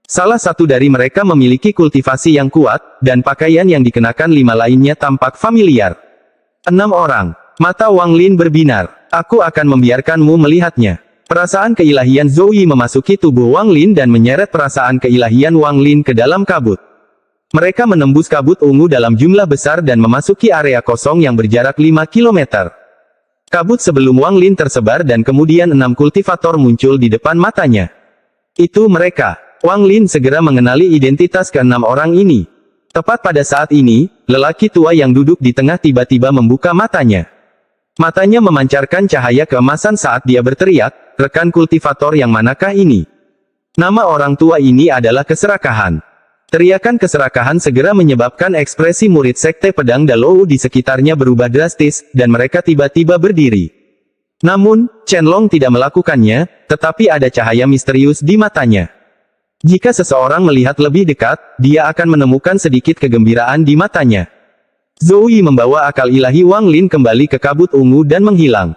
Speaker 1: Salah satu dari mereka memiliki kultivasi yang kuat, dan pakaian yang dikenakan 5 lainnya tampak familiar. 6 orang. Mata Wang Lin berbinar. Aku akan membiarkanmu melihatnya. Perasaan keilahian Zhou Yi memasuki tubuh Wang Lin dan menyeret perasaan keilahian Wang Lin ke dalam kabut. Mereka menembus kabut ungu dalam jumlah besar dan memasuki area kosong yang berjarak 5 km. Kabut sebelum Wang Lin tersebar dan kemudian 6 kultivator muncul di depan matanya. Itu mereka. Wang Lin segera mengenali identitas ke-6 orang ini. Tepat pada saat ini, lelaki tua yang duduk di tengah tiba-tiba membuka matanya. Matanya memancarkan cahaya keemasan saat dia berteriak, "Rekan kultivator yang manakah ini?" Nama orang tua ini adalah Keserakahan. Teriakan keserakahan segera menyebabkan ekspresi murid Sekte Pedang Dalou di sekitarnya berubah drastis, dan mereka tiba-tiba berdiri. Namun, Chen Long tidak melakukannya, tetapi ada cahaya misterius di matanya. Jika seseorang melihat lebih dekat, dia akan menemukan sedikit kegembiraan di matanya. Zhou Yi membawa akal ilahi Wang Lin kembali ke kabut ungu dan menghilang.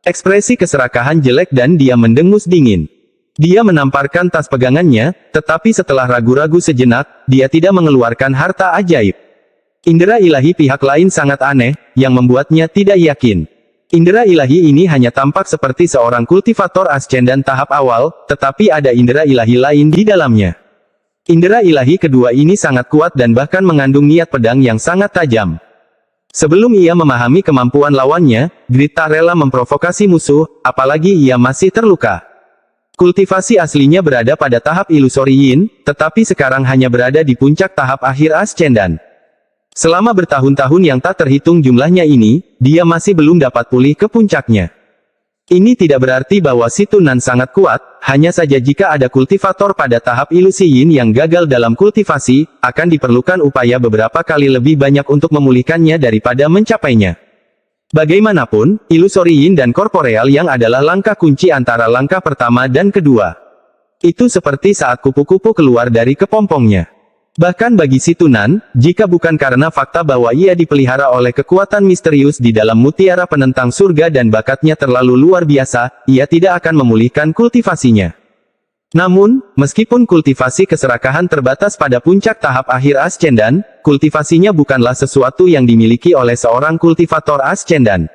Speaker 1: Ekspresi keserakahan jelek dan dia mendengus dingin. Dia menamparkan tas pegangannya, tetapi setelah ragu-ragu sejenak, dia tidak mengeluarkan harta ajaib. Indera ilahi pihak lain sangat aneh, yang membuatnya tidak yakin. Indera ilahi ini hanya tampak seperti seorang kultivator ascendan tahap awal, tetapi ada indera ilahi lain di dalamnya. Indera ilahi kedua ini sangat kuat dan bahkan mengandung niat pedang yang sangat tajam. Sebelum ia memahami kemampuan lawannya, Grid tak rela memprovokasi musuh, apalagi ia masih terluka. Kultivasi aslinya berada pada tahap ilusori yin, tetapi sekarang hanya berada di puncak tahap akhir ascendan. Selama bertahun-tahun yang tak terhitung jumlahnya ini, dia masih belum dapat pulih ke puncaknya. Ini tidak berarti bahwa si Tunan sangat kuat, hanya saja jika ada kultivator pada tahap ilusi yin yang gagal dalam kultivasi, akan diperlukan upaya beberapa kali lebih banyak untuk memulihkannya daripada mencapainya. Bagaimanapun, ilusori yin dan korporeal yang adalah langkah kunci antara langkah pertama dan kedua. Itu seperti saat kupu-kupu keluar dari kepompongnya. Bahkan bagi si Tunan, jika bukan karena fakta bahwa ia dipelihara oleh kekuatan misterius di dalam mutiara penentang surga dan bakatnya terlalu luar biasa, ia tidak akan memulihkan kultivasinya. Namun, meskipun kultivasi keserakahan terbatas pada puncak tahap akhir ascendan, kultivasinya bukanlah sesuatu yang dimiliki oleh seorang kultivator ascendan.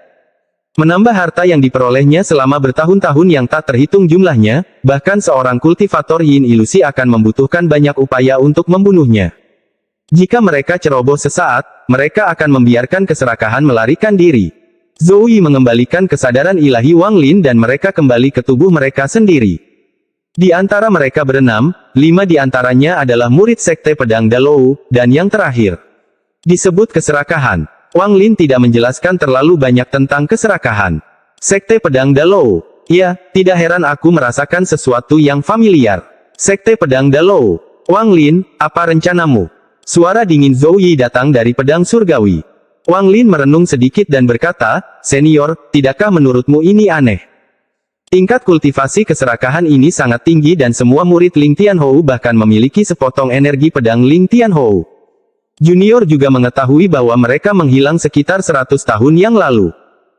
Speaker 1: Menambah harta yang diperolehnya selama bertahun-tahun yang tak terhitung jumlahnya, bahkan seorang kultivator yin ilusi akan membutuhkan banyak upaya untuk membunuhnya. Jika mereka ceroboh sesaat, mereka akan membiarkan keserakahan melarikan diri. Zhou Yi mengembalikan kesadaran ilahi Wang Lin dan mereka kembali ke tubuh mereka sendiri. Di antara mereka berenam, 5 di antaranya adalah murid Sekte Pedang Dalou, dan yang terakhir disebut keserakahan. Wang Lin tidak menjelaskan terlalu banyak tentang keserakahan. Sekte Pedang Dalou. Ya, tidak heran aku merasakan sesuatu yang familiar. Sekte Pedang Dalou. Wang Lin, apa rencanamu? Suara dingin Zhou Yi datang dari pedang surgawi. Wang Lin merenung sedikit dan berkata, "Senior, tidakkah menurutmu ini aneh? Tingkat kultivasi keserakahan ini sangat tinggi dan semua murid Ling Tianhou bahkan memiliki sepotong energi pedang Ling Tianhou. Junior juga mengetahui bahwa mereka menghilang sekitar 100 tahun yang lalu.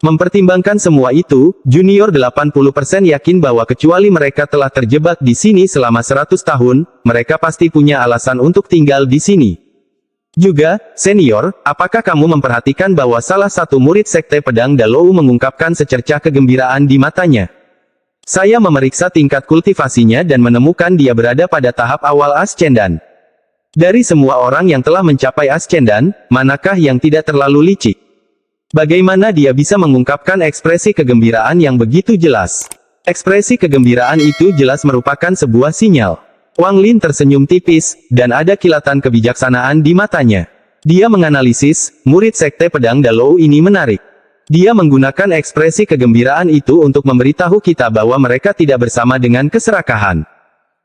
Speaker 1: Mempertimbangkan semua itu, Junior 80% yakin bahwa kecuali mereka telah terjebak di sini selama 100 tahun, mereka pasti punya alasan untuk tinggal di sini. Juga, Senior, apakah kamu memperhatikan bahwa salah satu murid Sekte Pedang Dalou mengungkapkan secercah kegembiraan di matanya? Saya memeriksa tingkat kultivasinya dan menemukan dia berada pada tahap awal ascendan. Dari semua orang yang telah mencapai ascendan, manakah yang tidak terlalu licik? Bagaimana dia bisa mengungkapkan ekspresi kegembiraan yang begitu jelas? Ekspresi kegembiraan itu jelas merupakan sebuah sinyal. Wang Lin tersenyum tipis, dan ada kilatan kebijaksanaan di matanya. Dia menganalisis, murid Sekte Pedang Dalou ini menarik. Dia menggunakan ekspresi kegembiraan itu untuk memberitahu kita bahwa mereka tidak bersama dengan keserakahan.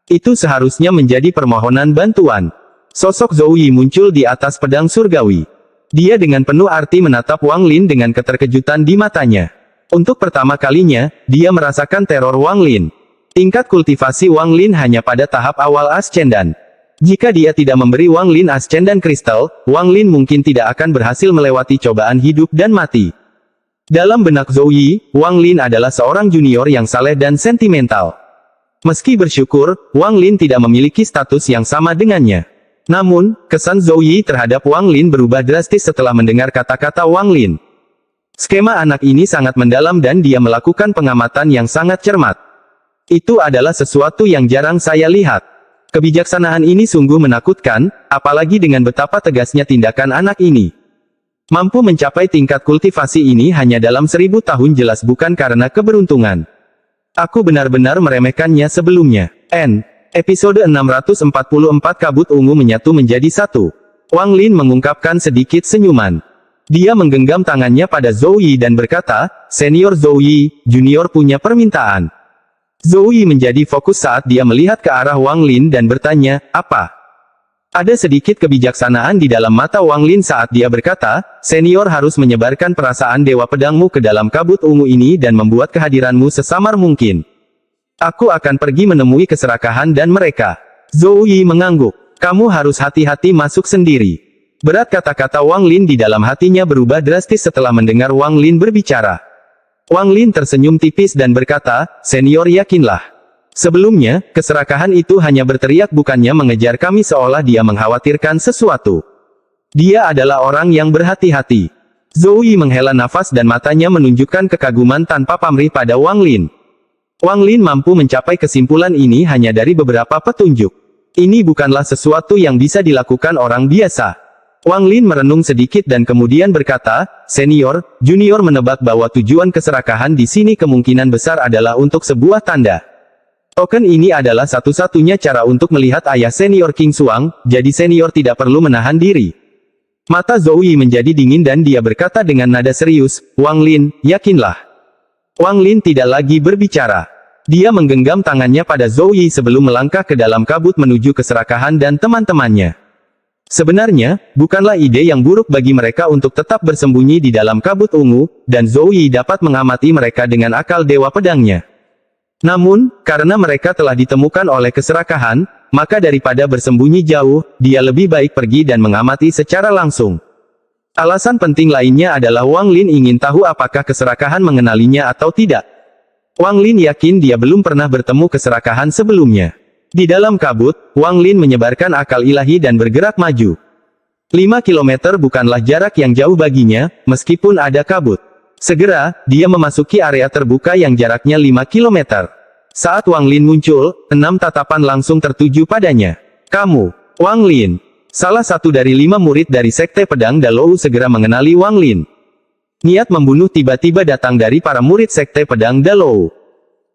Speaker 1: Itu seharusnya menjadi permohonan bantuan. Sosok Zhou Yi muncul di atas pedang surgawi. Dia dengan penuh arti menatap Wang Lin dengan keterkejutan di matanya. Untuk pertama kalinya, dia merasakan teror Wang Lin. Tingkat kultivasi Wang Lin hanya pada tahap awal ascendan. Jika dia tidak memberi Wang Lin ascendan kristal, Wang Lin mungkin tidak akan berhasil melewati cobaan hidup dan mati. Dalam benak Zhou Yi, Wang Lin adalah seorang junior yang saleh dan sentimental. Meski bersyukur, Wang Lin tidak memiliki status yang sama dengannya. Namun, kesan Zhou Yi terhadap Wang Lin berubah drastis setelah mendengar kata-kata Wang Lin. Skema anak ini sangat mendalam dan dia melakukan pengamatan yang sangat cermat. Itu adalah sesuatu yang jarang saya lihat. Kebijaksanaan ini sungguh menakutkan, apalagi dengan betapa tegasnya tindakan anak ini. Mampu mencapai tingkat kultivasi ini hanya dalam 1000 tahun jelas bukan karena keberuntungan. Aku benar-benar meremehkannya sebelumnya. Episode 644 Kabut Ungu menyatu menjadi satu. Wang Lin mengungkapkan sedikit senyuman. Dia menggenggam tangannya pada Zhou Yi dan berkata, "Senior Zhou Yi, Junior punya permintaan." Zhou Yi menjadi fokus saat dia melihat ke arah Wang Lin dan bertanya, "Apa?" Ada sedikit kebijaksanaan di dalam mata Wang Lin saat dia berkata, "Senior harus menyebarkan perasaan Dewa Pedangmu ke dalam kabut ungu ini dan membuat kehadiranmu sesamar mungkin. Aku akan pergi menemui keserakahan dan mereka." Zhou Yi mengangguk. "Kamu harus hati-hati masuk sendiri." Berat kata-kata Wang Lin di dalam hatinya berubah drastis setelah mendengar Wang Lin berbicara. Wang Lin tersenyum tipis dan berkata, "Senior yakinlah." Sebelumnya, keserakahan itu hanya berteriak bukannya mengejar kami seolah dia mengkhawatirkan sesuatu. Dia adalah orang yang berhati-hati. Zhou Yi menghela nafas dan matanya menunjukkan kekaguman tanpa pamrih pada Wang Lin. Wang Lin mampu mencapai kesimpulan ini hanya dari beberapa petunjuk. Ini bukanlah sesuatu yang bisa dilakukan orang biasa. Wang Lin merenung sedikit dan kemudian berkata, "Senior, junior menebak bahwa tujuan keserakahan di sini kemungkinan besar adalah untuk sebuah tanda. Token ini adalah satu-satunya cara untuk melihat ayah senior King Xuang, jadi senior tidak perlu menahan diri." Mata Zhou Yi menjadi dingin dan dia berkata dengan nada serius, "Wang Lin, yakinlah." Wang Lin tidak lagi berbicara. Dia menggenggam tangannya pada Zhou Yi sebelum melangkah ke dalam kabut menuju keserakahan dan teman-temannya. Sebenarnya, bukanlah ide yang buruk bagi mereka untuk tetap bersembunyi di dalam kabut ungu, dan Zhou Yi dapat mengamati mereka dengan akal dewa pedangnya. Namun, karena mereka telah ditemukan oleh keserakahan, maka daripada bersembunyi jauh, dia lebih baik pergi dan mengamati secara langsung. Alasan penting lainnya adalah Wang Lin ingin tahu apakah keserakahan mengenalinya atau tidak. Wang Lin yakin dia belum pernah bertemu keserakahan sebelumnya. Di dalam kabut, Wang Lin menyebarkan akal ilahi dan bergerak maju. 5 kilometer bukanlah jarak yang jauh baginya, meskipun ada kabut. Segera, dia memasuki area terbuka yang jaraknya 5 kilometer. Saat Wang Lin muncul, 6 tatapan langsung tertuju padanya. "Kamu, Wang Lin." Salah satu dari 5 murid dari Sekte Pedang Dalou segera mengenali Wang Lin. Niat membunuh tiba-tiba datang dari para murid Sekte Pedang Dalou.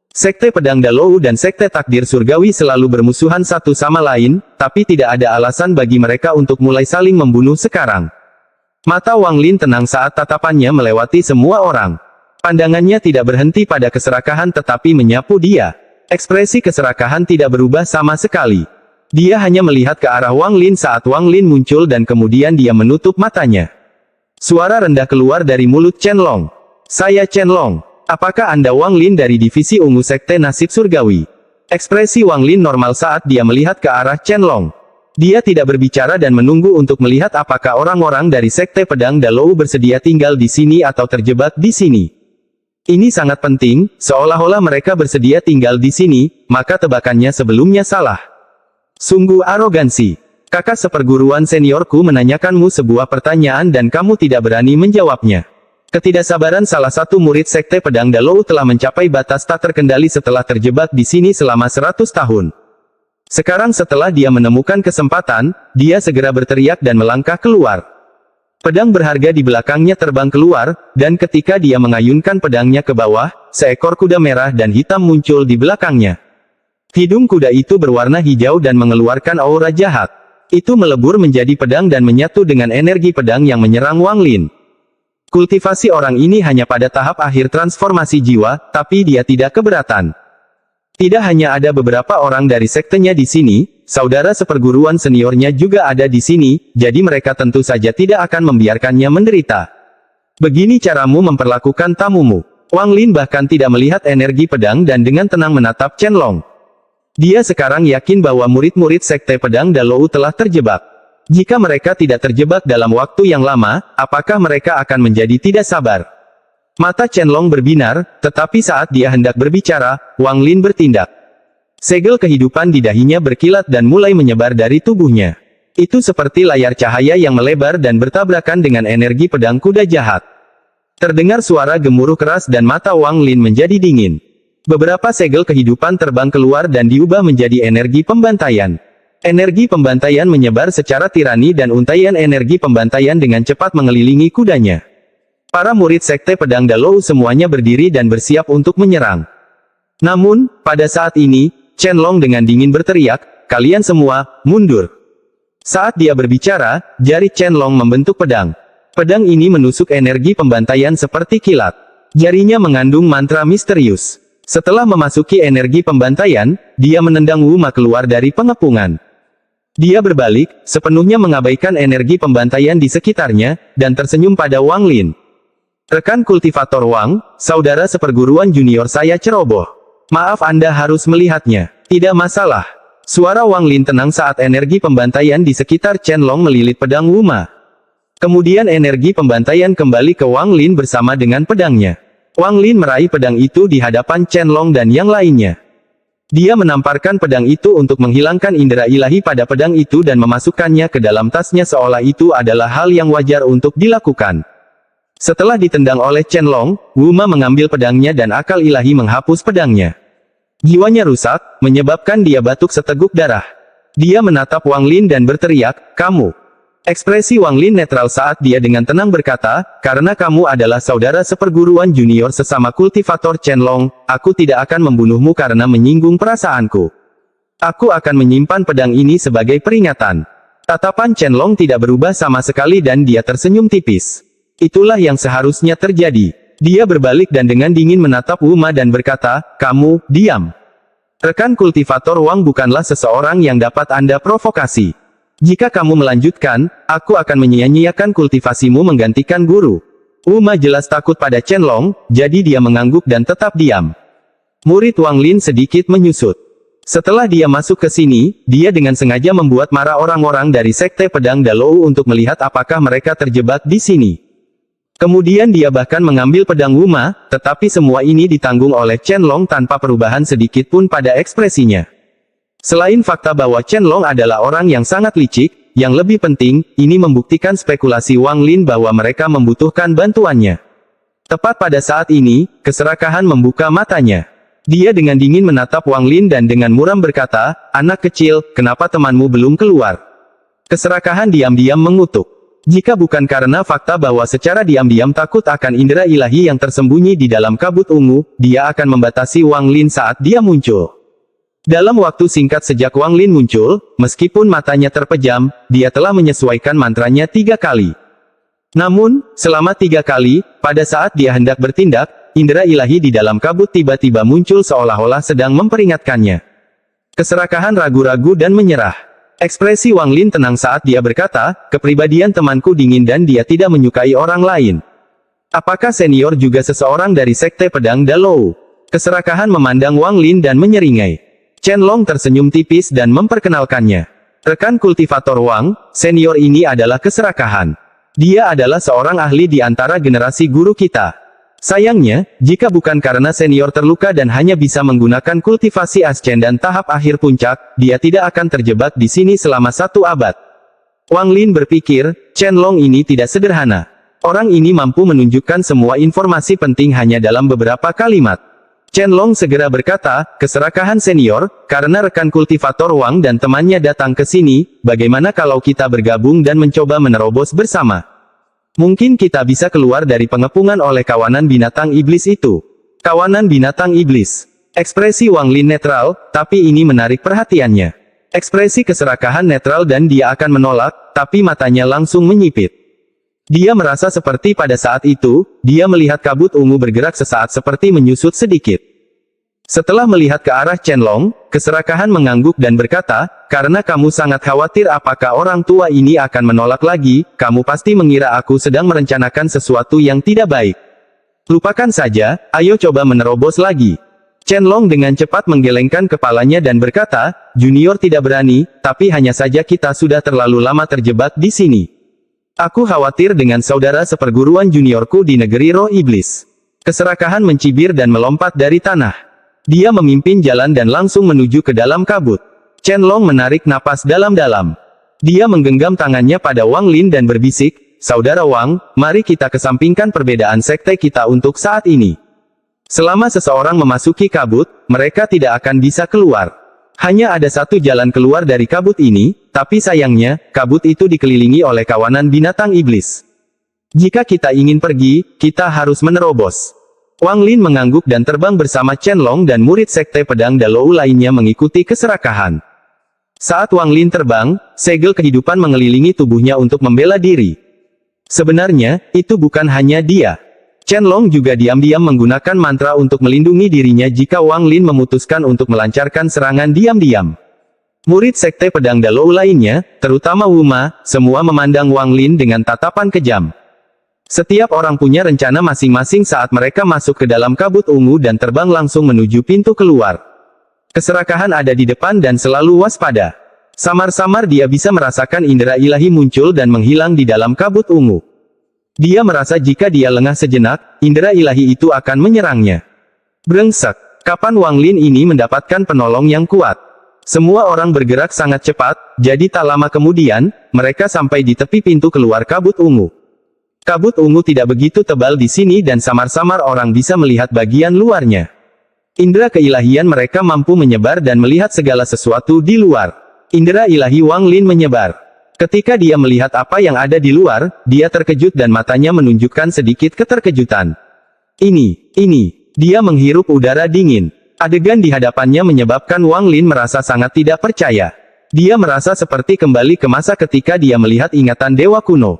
Speaker 1: Sekte Pedang Dalou dan Sekte Takdir Surgawi selalu bermusuhan satu sama lain, tapi tidak ada alasan bagi mereka untuk mulai saling membunuh sekarang. Mata Wang Lin tenang saat tatapannya melewati semua orang. Pandangannya tidak berhenti pada keserakahan tetapi menyapu dia. Ekspresi keserakahan tidak berubah sama sekali. Dia hanya melihat ke arah Wang Lin saat Wang Lin muncul dan kemudian dia menutup matanya. Suara rendah keluar dari mulut Chen Long. "Saya Chen Long. Apakah Anda Wang Lin dari Divisi Ungu Sekte Nasib Surgawi?" Ekspresi Wang Lin normal saat dia melihat ke arah Chen Long. Dia tidak berbicara dan menunggu untuk melihat apakah orang-orang dari Sekte Pedang Dalou bersedia tinggal di sini atau terjebak di sini. Ini sangat penting, seolah-olah mereka bersedia tinggal di sini, maka tebakannya sebelumnya salah. Sungguh arogansi. Kakak seperguruan seniorku menanyakanmu sebuah pertanyaan dan kamu tidak berani menjawabnya. Ketidaksabaran salah satu murid Sekte Pedang Dalou telah mencapai batas tak terkendali setelah terjebak di sini selama 100 tahun. Sekarang setelah dia menemukan kesempatan, dia segera berteriak dan melangkah keluar. Pedang berharga di belakangnya terbang keluar, dan ketika dia mengayunkan pedangnya ke bawah, seekor kuda merah dan hitam muncul di belakangnya. Hidung kuda itu berwarna hijau dan mengeluarkan aura jahat. Itu melebur menjadi pedang dan menyatu dengan energi pedang yang menyerang Wang Lin. Kultivasi orang ini hanya pada tahap akhir transformasi jiwa, tapi dia tidak keberatan. Tidak hanya ada beberapa orang dari sektenya di sini, saudara seperguruan seniornya juga ada di sini, jadi mereka tentu saja tidak akan membiarkannya menderita. Begini caramu memperlakukan tamumu. Wang Lin bahkan tidak melihat energi pedang dan dengan tenang menatap Chen Long. Dia sekarang yakin bahwa murid-murid Sekte Pedang Dalou telah terjebak. Jika mereka tidak terjebak dalam waktu yang lama, apakah mereka akan menjadi tidak sabar? Mata Chen Long berbinar, tetapi saat dia hendak berbicara, Wang Lin bertindak. Segel kehidupan di dahinya berkilat dan mulai menyebar dari tubuhnya. Itu seperti layar cahaya yang melebar dan bertabrakan dengan energi pedang kuda jahat. Terdengar suara gemuruh keras dan mata Wang Lin menjadi dingin. Beberapa segel kehidupan terbang keluar dan diubah menjadi energi pembantaian. Energi pembantaian menyebar secara tirani dan untaian energi pembantaian dengan cepat mengelilingi kudanya. Para murid Sekte Pedang Dalou semuanya berdiri dan bersiap untuk menyerang. Namun, pada saat ini, Chen Long dengan dingin berteriak, "Kalian semua, mundur!" Saat dia berbicara, jari Chen Long membentuk pedang. Pedang ini menusuk energi pembantaian seperti kilat. Jarinya mengandung mantra misterius. Setelah memasuki energi pembantaian, dia menendang Wu Ma keluar dari pengepungan. Dia berbalik, sepenuhnya mengabaikan energi pembantaian di sekitarnya, dan tersenyum pada Wang Lin. "Rekan kultivator Wang, saudara seperguruan junior saya ceroboh. Maaf Anda harus melihatnya. Tidak masalah." Suara Wang Lin tenang saat energi pembantaian di sekitar Chen Long melilit pedang Wu Ma. Kemudian energi pembantaian kembali ke Wang Lin bersama dengan pedangnya. Wang Lin meraih pedang itu di hadapan Chen Long dan yang lainnya. Dia menamparkan pedang itu untuk menghilangkan indera ilahi pada pedang itu dan memasukkannya ke dalam tasnya seolah itu adalah hal yang wajar untuk dilakukan. Setelah ditendang oleh Chen Long, Wu Ma mengambil pedangnya dan akal ilahi menghapus pedangnya. Jiwanya rusak, menyebabkan dia batuk seteguk darah. Dia menatap Wang Lin dan berteriak, "Kamu!" Ekspresi Wang Lin netral saat dia dengan tenang berkata, "Karena kamu adalah saudara seperguruan junior sesama kultivator Chen Long, aku tidak akan membunuhmu karena menyinggung perasaanku. Aku akan menyimpan pedang ini sebagai peringatan." Tatapan Chen Long tidak berubah sama sekali dan dia tersenyum tipis. Itulah yang seharusnya terjadi. Dia berbalik dan dengan dingin menatap Wu Ma dan berkata, "Kamu, diam. Rekan kultivator Wang bukanlah seseorang yang dapat Anda provokasi. Jika kamu melanjutkan, aku akan menyia-nyiakan kultivasimu menggantikan guru." Wu Ma jelas takut pada Chen Long, jadi dia mengangguk dan tetap diam. Murid Wang Lin sedikit menyusut. Setelah dia masuk ke sini, dia dengan sengaja membuat marah orang-orang dari Sekte Pedang Dalou untuk melihat apakah mereka terjebak di sini. Kemudian dia bahkan mengambil pedang Wu Ma, tetapi semua ini ditanggung oleh Chen Long tanpa perubahan sedikit pun pada ekspresinya. Selain fakta bahwa Chen Long adalah orang yang sangat licik, yang lebih penting, ini membuktikan spekulasi Wang Lin bahwa mereka membutuhkan bantuannya. Tepat pada saat ini, keserakahan membuka matanya. Dia dengan dingin menatap Wang Lin dan dengan muram berkata, "Anak kecil, kenapa temanmu belum keluar?" Keserakahan diam-diam mengutuk. Jika bukan karena fakta bahwa secara diam-diam takut akan indera ilahi yang tersembunyi di dalam kabut ungu, dia akan membatasi Wang Lin saat dia muncul. Dalam waktu singkat sejak Wang Lin muncul, meskipun matanya terpejam, dia telah menyesuaikan mantranya 3 kali. Namun, selama 3 kali, pada saat dia hendak bertindak, indera ilahi di dalam kabut tiba-tiba muncul seolah-olah sedang memperingatkannya. Keserakahan ragu-ragu dan menyerah. Ekspresi Wang Lin tenang saat dia berkata, "Kepribadian temanku dingin dan dia tidak menyukai orang lain. Apakah senior juga seseorang dari Sekte Pedang Dalou?" Keserakahan memandang Wang Lin dan menyeringai. Chen Long tersenyum tipis dan memperkenalkannya. "Rekan kultivator Wang, senior ini adalah keserakahan. Dia adalah seorang ahli di antara generasi guru kita. Sayangnya, jika bukan karena senior terluka dan hanya bisa menggunakan kultivasi ascendan tahap akhir puncak, dia tidak akan terjebak di sini selama 1 abad." Wang Lin berpikir, Chen Long ini tidak sederhana. Orang ini mampu menunjukkan semua informasi penting hanya dalam beberapa kalimat. Chen Long segera berkata, "Keserakahan senior, karena rekan kultivator Wang dan temannya datang ke sini, bagaimana kalau kita bergabung dan mencoba menerobos bersama? Mungkin kita bisa keluar dari pengepungan oleh kawanan binatang iblis itu." Kawanan binatang iblis. Ekspresi Wang Lin netral, tapi ini menarik perhatiannya. Ekspresi keserakahan netral dan dia akan menolak, tapi matanya langsung menyipit. Dia merasa seperti pada saat itu, dia melihat kabut ungu bergerak sesaat seperti menyusut sedikit. Setelah melihat ke arah Chen Long, keserakahan mengangguk dan berkata, "Karena kamu sangat khawatir apakah orang tua ini akan menolak lagi, kamu pasti mengira aku sedang merencanakan sesuatu yang tidak baik. Lupakan saja, ayo coba menerobos lagi." Chen Long dengan cepat menggelengkan kepalanya dan berkata, "Junior tidak berani, tapi hanya saja kita sudah terlalu lama terjebak di sini. Aku khawatir dengan saudara seperguruan juniorku di negeri roh iblis." Keserakahan mencibir dan melompat dari tanah. Dia memimpin jalan dan langsung menuju ke dalam kabut. Chen Long menarik napas dalam-dalam. Dia menggenggam tangannya pada Wang Lin dan berbisik, "Saudara Wang, mari kita kesampingkan perbedaan sekte kita untuk saat ini. Selama seseorang memasuki kabut, mereka tidak akan bisa keluar. Hanya ada satu jalan keluar dari kabut ini, tapi sayangnya, kabut itu dikelilingi oleh kawanan binatang iblis. Jika kita ingin pergi, kita harus menerobos." Wang Lin mengangguk dan terbang bersama Chen Long dan murid Sekte Pedang Dalou lainnya mengikuti keserakahan. Saat Wang Lin terbang, segel kehidupan mengelilingi tubuhnya untuk membela diri. Sebenarnya, itu bukan hanya dia. Chen Long juga diam-diam menggunakan mantra untuk melindungi dirinya jika Wang Lin memutuskan untuk melancarkan serangan diam-diam. Murid Sekte Pedang Dalou lainnya, terutama Wu Ma, semua memandang Wang Lin dengan tatapan kejam. Setiap orang punya rencana masing-masing saat mereka masuk ke dalam kabut ungu dan terbang langsung menuju pintu keluar. Keserakahan ada di depan dan selalu waspada. Samar-samar dia bisa merasakan indera ilahi muncul dan menghilang di dalam kabut ungu. Dia merasa jika dia lengah sejenak, indera ilahi itu akan menyerangnya. Brengsek. Kapan Wang Lin ini mendapatkan penolong yang kuat? Semua orang bergerak sangat cepat, jadi tak lama kemudian, mereka sampai di tepi pintu keluar kabut ungu. Kabut ungu tidak begitu tebal di sini dan samar-samar orang bisa melihat bagian luarnya. Indera keilahian mereka mampu menyebar dan melihat segala sesuatu di luar. Indera ilahi Wang Lin menyebar. Ketika dia melihat apa yang ada di luar, dia terkejut dan matanya menunjukkan sedikit keterkejutan. Ini. Dia menghirup udara dingin. Adegan di hadapannya menyebabkan Wang Lin merasa sangat tidak percaya. Dia merasa seperti kembali ke masa ketika dia melihat ingatan dewa kuno.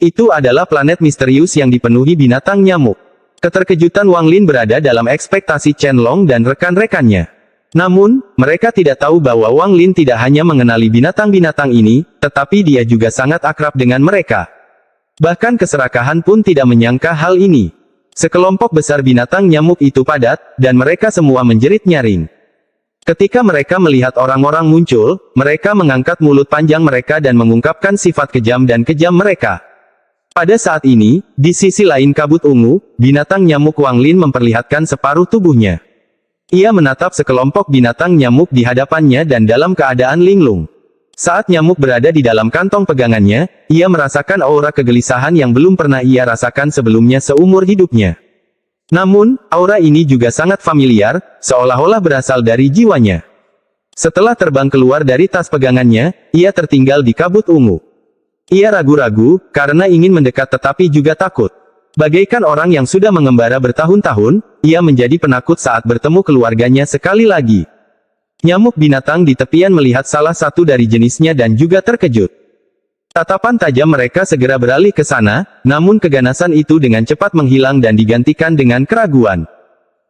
Speaker 1: Itu adalah planet misterius yang dipenuhi binatang nyamuk. Keterkejutan Wang Lin berada dalam ekspektasi Chen Long dan rekan-rekannya. Namun, mereka tidak tahu bahwa Wang Lin tidak hanya mengenali binatang-binatang ini, tetapi dia juga sangat akrab dengan mereka. Bahkan keserakahan pun tidak menyangka hal ini. Sekelompok besar binatang nyamuk itu padat, dan mereka semua menjerit nyaring. Ketika mereka melihat orang-orang muncul, mereka mengangkat mulut panjang mereka dan mengungkapkan sifat kejam dan kejam mereka. Pada saat ini, di sisi lain kabut ungu, binatang nyamuk Wang Lin memperlihatkan separuh tubuhnya. Ia menatap sekelompok binatang nyamuk di hadapannya dan dalam keadaan linglung. Saat nyamuk berada di dalam kantong pegangannya, ia merasakan aura kegelisahan yang belum pernah ia rasakan sebelumnya seumur hidupnya. Namun, aura ini juga sangat familiar, seolah-olah berasal dari jiwanya. Setelah terbang keluar dari tas pegangannya, ia tertinggal di kabut ungu. Ia ragu-ragu, karena ingin mendekat tetapi juga takut. Bagaikan orang yang sudah mengembara bertahun-tahun, ia menjadi penakut saat bertemu keluarganya sekali lagi. Nyamuk binatang di tepian melihat salah satu dari jenisnya dan juga terkejut. Tatapan tajam mereka segera beralih ke sana, namun keganasan itu dengan cepat menghilang dan digantikan dengan keraguan.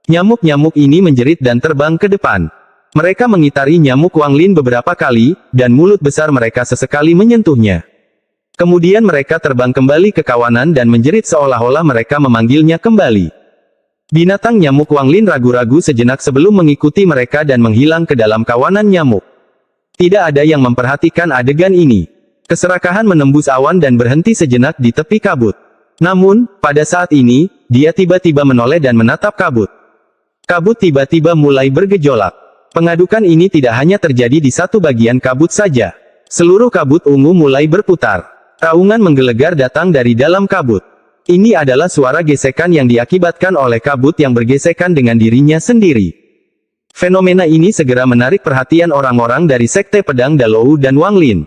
Speaker 1: Nyamuk-nyamuk ini menjerit dan terbang ke depan. Mereka mengitari nyamuk Wang Lin beberapa kali, dan mulut besar mereka sesekali menyentuhnya. Kemudian mereka terbang kembali ke kawanan dan menjerit seolah-olah mereka memanggilnya kembali. Binatang nyamuk Wang Lin ragu-ragu sejenak sebelum mengikuti mereka dan menghilang ke dalam kawanan nyamuk. Tidak ada yang memperhatikan adegan ini. Keserakahan menembus awan dan berhenti sejenak di tepi kabut. Namun, pada saat ini, dia tiba-tiba menoleh dan menatap kabut. Kabut tiba-tiba mulai bergejolak. Pengadukan ini tidak hanya terjadi di satu bagian kabut saja. Seluruh kabut ungu mulai berputar. Raungan menggelegar datang dari dalam kabut. Ini adalah suara gesekan yang diakibatkan oleh kabut yang bergesekan dengan dirinya sendiri. Fenomena ini segera menarik perhatian orang-orang dari Sekte Pedang Dalou dan Wang Lin.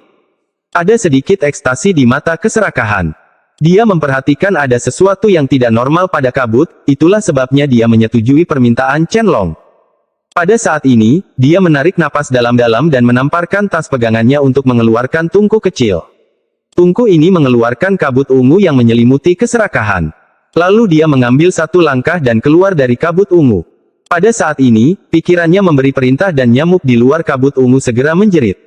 Speaker 1: Ada sedikit ekstasi di mata keserakahan. Dia memperhatikan ada sesuatu yang tidak normal pada kabut, itulah sebabnya dia menyetujui permintaan Chen Long. Pada saat ini, dia menarik napas dalam-dalam dan menamparkan tas pegangannya untuk mengeluarkan tungku kecil. Tungku ini mengeluarkan kabut ungu yang menyelimuti keserakahan. Lalu dia mengambil satu langkah dan keluar dari kabut ungu. Pada saat ini, pikirannya memberi perintah dan nyamuk di luar kabut ungu segera menjerit.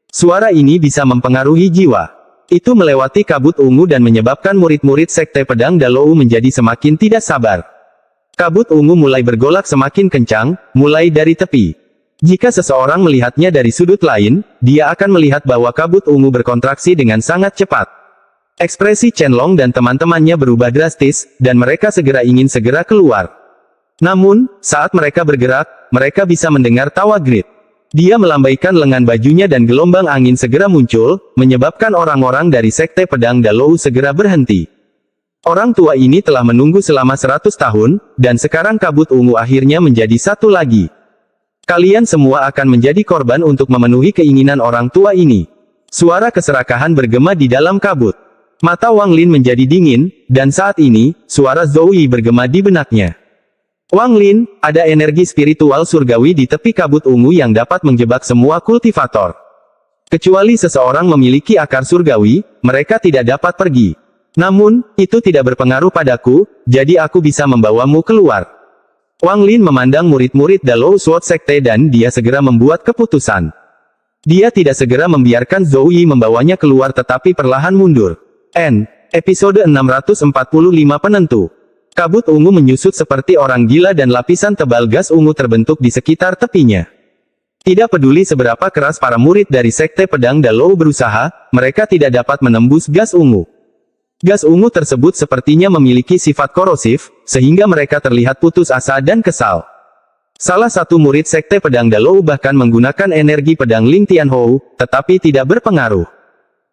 Speaker 1: Suara ini bisa mempengaruhi jiwa. Itu melewati kabut ungu dan menyebabkan murid-murid Sekte Pedang Dalou menjadi semakin tidak sabar. Kabut ungu mulai bergolak semakin kencang, mulai dari tepi. Jika seseorang melihatnya dari sudut lain, dia akan melihat bahwa kabut ungu berkontraksi dengan sangat cepat. Ekspresi Chen Long dan teman-temannya berubah drastis, dan mereka ingin segera keluar. Namun, saat mereka bergerak, mereka bisa mendengar tawa Grid. Dia melambaikan lengan bajunya dan gelombang angin segera muncul, menyebabkan orang-orang dari Sekte Pedang Dalou segera berhenti. Orang tua ini telah menunggu selama 100 tahun, dan sekarang kabut ungu akhirnya menjadi satu lagi. Kalian semua akan menjadi korban untuk memenuhi keinginan orang tua ini. Suara keserakahan bergema di dalam kabut. Mata Wang Lin menjadi dingin, dan saat ini, suara Zhou Yi bergema di benaknya. Wang Lin, ada energi spiritual surgawi di tepi kabut ungu yang dapat menjebak semua kultivator. Kecuali seseorang memiliki akar surgawi, mereka tidak dapat pergi. Namun, itu tidak berpengaruh padaku, jadi aku bisa membawamu keluar. Wang Lin memandang murid-murid Dalou Sword Sekte dan dia segera membuat keputusan. Dia tidak segera membiarkan Zhou Yi membawanya keluar tetapi perlahan mundur. Episode 645 penentu. Kabut ungu menyusut seperti orang gila dan lapisan tebal gas ungu terbentuk di sekitar tepinya. Tidak peduli seberapa keras para murid dari Sekte Pedang Dalou berusaha, mereka tidak dapat menembus gas ungu. Gas ungu tersebut sepertinya memiliki sifat korosif, sehingga mereka terlihat putus asa dan kesal. Salah satu murid Sekte Pedang Dalou bahkan menggunakan energi pedang Ling Tianhou, tetapi tidak berpengaruh.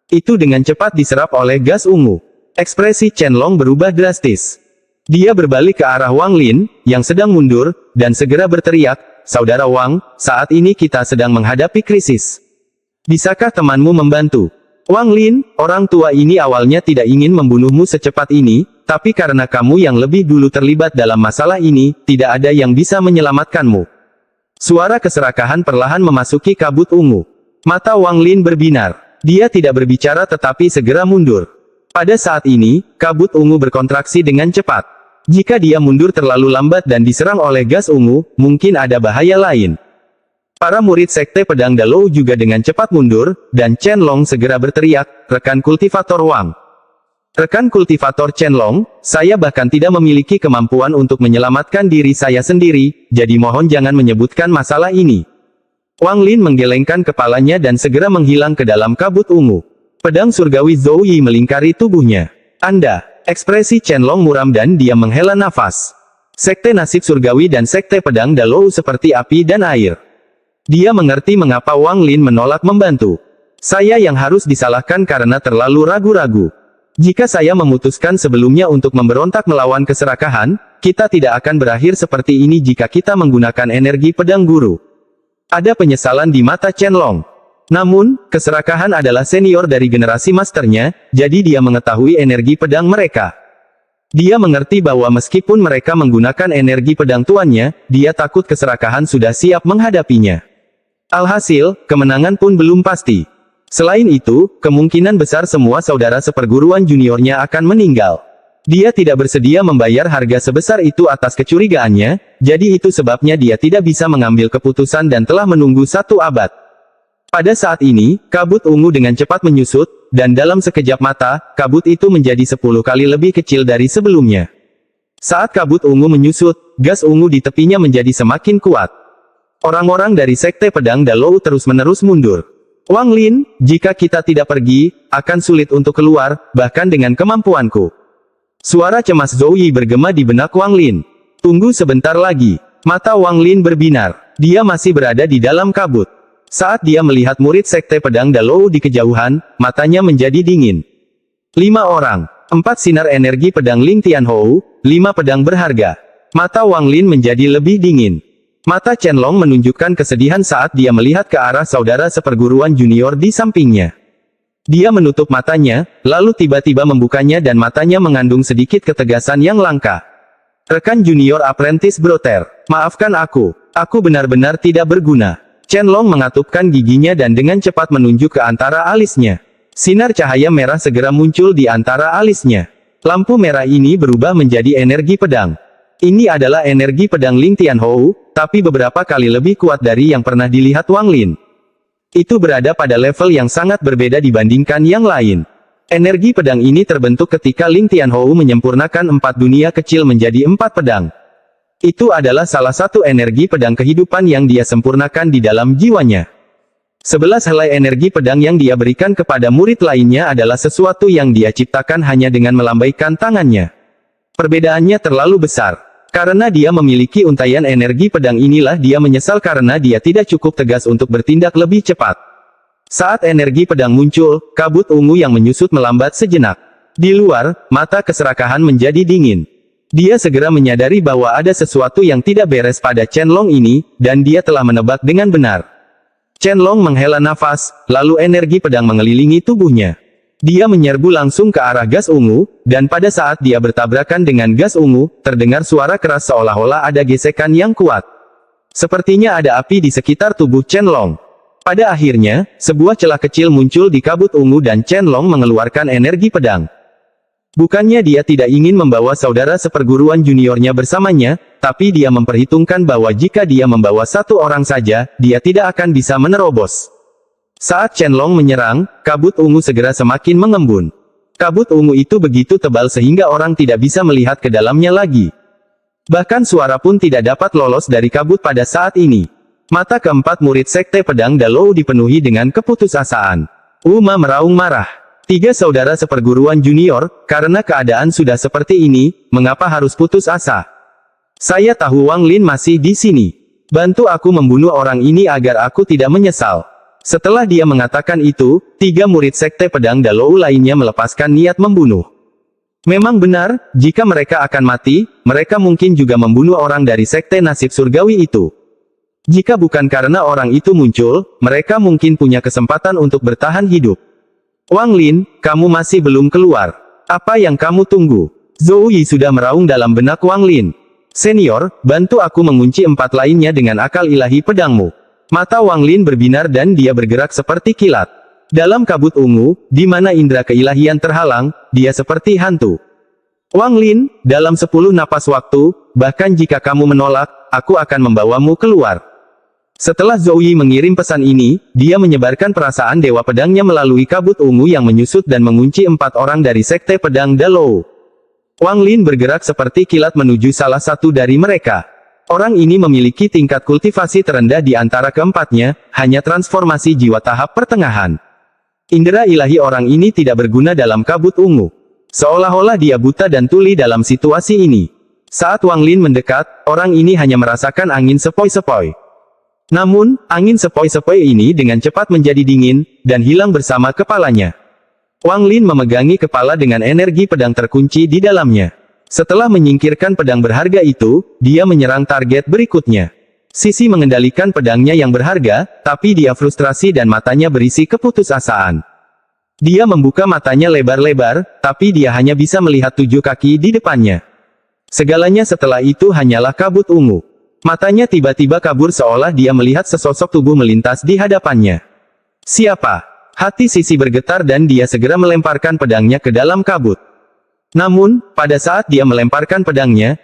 Speaker 1: Itu dengan cepat diserap oleh gas ungu. Ekspresi Chen Long berubah drastis. Dia berbalik ke arah Wang Lin, yang sedang mundur, dan segera berteriak, "Saudara Wang, saat ini kita sedang menghadapi krisis. Bisakah temanmu membantu?" Wang Lin, orang tua ini awalnya tidak ingin membunuhmu secepat ini, tapi karena kamu yang lebih dulu terlibat dalam masalah ini, tidak ada yang bisa menyelamatkanmu. Suara keserakahan perlahan memasuki kabut ungu. Mata Wang Lin berbinar. Dia tidak berbicara tetapi segera mundur. Pada saat ini, kabut ungu berkontraksi dengan cepat. Jika dia mundur terlalu lambat dan diserang oleh gas ungu, mungkin ada bahaya lain. Para murid Sekte Pedang Dalou juga dengan cepat mundur, dan Chen Long segera berteriak, "Rekan kultivator Wang. Rekan kultivator Chen Long, saya bahkan tidak memiliki kemampuan untuk menyelamatkan diri saya sendiri, jadi mohon jangan menyebutkan masalah ini." Wang Lin menggelengkan kepalanya dan segera menghilang ke dalam kabut ungu. Pedang surgawi Zhou Yi melingkari tubuhnya. "Anda." Ekspresi Chen Long muram dan dia menghela nafas. Sekte nasib surgawi dan Sekte Pedang Dalou seperti api dan air. Dia mengerti mengapa Wang Lin menolak membantu. "Saya yang harus disalahkan karena terlalu ragu-ragu. Jika saya memutuskan sebelumnya untuk memberontak melawan keserakahan, kita tidak akan berakhir seperti ini jika kita menggunakan energi pedang guru." Ada penyesalan di mata Chen Long. Namun, keserakahan adalah senior dari generasi masternya, jadi dia mengetahui energi pedang mereka. Dia mengerti bahwa meskipun mereka menggunakan energi pedang tuannya, dia takut keserakahan sudah siap menghadapinya. Alhasil, kemenangan pun belum pasti. Selain itu, kemungkinan besar semua saudara seperguruan juniornya akan meninggal. Dia tidak bersedia membayar harga sebesar itu atas kecurigaannya, jadi itu sebabnya dia tidak bisa mengambil keputusan dan telah menunggu 1 abad. Pada saat ini, kabut ungu dengan cepat menyusut, dan dalam sekejap mata, kabut itu menjadi 10 kali lebih kecil dari sebelumnya. Saat kabut ungu menyusut, gas ungu di tepinya menjadi semakin kuat. Orang-orang dari Sekte Pedang Dalou terus-menerus mundur. "Wang Lin, jika kita tidak pergi, akan sulit untuk keluar, bahkan dengan kemampuanku." Suara cemas Zhou Yi bergema di benak Wang Lin. "Tunggu sebentar lagi." Mata Wang Lin berbinar. Dia masih berada di dalam kabut. Saat dia melihat murid Sekte Pedang Dalou di kejauhan, matanya menjadi dingin. 5 orang. 4 sinar energi pedang Ling Tianhou, 5 pedang berharga. Mata Wang Lin menjadi lebih dingin. Mata Chen Long menunjukkan kesedihan saat dia melihat ke arah saudara seperguruan junior di sampingnya. Dia menutup matanya, lalu tiba-tiba membukanya dan matanya mengandung sedikit ketegasan yang langka. "Rekan junior apprentice Brother, maafkan aku benar-benar tidak berguna." Chen Long mengatupkan giginya dan dengan cepat menunjuk ke antara alisnya. Sinar cahaya merah segera muncul di antara alisnya. Lampu merah ini berubah menjadi energi pedang. Ini adalah energi pedang Ling Tianhou, tapi beberapa kali lebih kuat dari yang pernah dilihat Wang Lin. Itu berada pada level yang sangat berbeda dibandingkan yang lain. Energi pedang ini terbentuk ketika Ling Tianhou menyempurnakan 4 dunia kecil menjadi 4 pedang. Itu adalah salah satu energi pedang kehidupan yang dia sempurnakan di dalam jiwanya. 11 helai energi pedang yang dia berikan kepada murid lainnya adalah sesuatu yang dia ciptakan hanya dengan melambaikan tangannya. Perbedaannya terlalu besar. Karena dia memiliki untaian energi pedang inilah dia menyesal karena dia tidak cukup tegas untuk bertindak lebih cepat. Saat energi pedang muncul, kabut ungu yang menyusut melambat sejenak. Di luar, mata keserakahan menjadi dingin. Dia segera menyadari bahwa ada sesuatu yang tidak beres pada Chen Long ini, dan dia telah menebak dengan benar. Chen Long menghela nafas, lalu energi pedang mengelilingi tubuhnya. Dia menyerbu langsung ke arah gas ungu, dan pada saat dia bertabrakan dengan gas ungu, terdengar suara keras seolah-olah ada gesekan yang kuat. Sepertinya ada api di sekitar tubuh Chen Long. Pada akhirnya, sebuah celah kecil muncul di kabut ungu dan Chen Long mengeluarkan energi pedang. Bukannya dia tidak ingin membawa saudara seperguruan juniornya bersamanya, tapi dia memperhitungkan bahwa jika dia membawa 1 orang saja, dia tidak akan bisa menerobos. Saat Chen Long menyerang, kabut ungu segera semakin mengembun. Kabut ungu itu begitu tebal sehingga orang tidak bisa melihat ke dalamnya lagi. Bahkan suara pun tidak dapat lolos dari kabut pada saat ini. Mata keempat murid Sekte Pedang Dalou dipenuhi dengan keputusasaan. Uma meraung marah. 3 saudara seperguruan junior, karena keadaan sudah seperti ini, mengapa harus putus asa? Saya tahu Wang Lin masih di sini. Bantu aku membunuh orang ini agar aku tidak menyesal. Setelah dia mengatakan itu, 3 murid Sekte Pedang Dalou lainnya melepaskan niat membunuh. Memang benar, jika mereka akan mati, mereka mungkin juga membunuh orang dari Sekte Nasib Surgawi itu. Jika bukan karena orang itu muncul, mereka mungkin punya kesempatan untuk bertahan hidup. Wang Lin, kamu masih belum keluar. Apa yang kamu tunggu? Zhou Yi sudah meraung dalam benak Wang Lin. Senior, bantu aku mengunci 4 lainnya dengan akal ilahi pedangmu. Mata Wang Lin berbinar dan dia bergerak seperti kilat. Dalam kabut ungu, di mana indera keilahian terhalang, dia seperti hantu. Wang Lin, dalam 10 napas waktu, bahkan jika kamu menolak, aku akan membawamu keluar. Setelah Zhou Yi mengirim pesan ini, dia menyebarkan perasaan dewa pedangnya melalui kabut ungu yang menyusut dan mengunci 4 orang dari Sekte Pedang Dalou. Wang Lin bergerak seperti kilat menuju salah satu dari mereka. Orang ini memiliki tingkat kultivasi terendah di antara keempatnya, hanya transformasi jiwa tahap pertengahan. Indera ilahi orang ini tidak berguna dalam kabut ungu. Seolah-olah dia buta dan tuli dalam situasi ini. Saat Wang Lin mendekat, orang ini hanya merasakan angin sepoi-sepoi. Namun, angin sepoi-sepoi ini dengan cepat menjadi dingin, dan hilang bersama kepalanya. Wang Lin memegangi kepala dengan energi pedang terkunci di dalamnya. Setelah menyingkirkan pedang berharga itu, dia menyerang target berikutnya. Sisi mengendalikan pedangnya yang berharga, tapi dia frustrasi dan matanya berisi keputusasaan. Dia membuka matanya lebar-lebar, tapi dia hanya bisa melihat 7 kaki di depannya. Segalanya setelah itu hanyalah kabut ungu. Matanya tiba-tiba kabur seolah dia melihat sesosok tubuh melintas di hadapannya. Siapa? Hati Sisi bergetar dan dia segera melemparkan pedangnya ke dalam kabut. Namun, pada saat dia melemparkan pedangnya,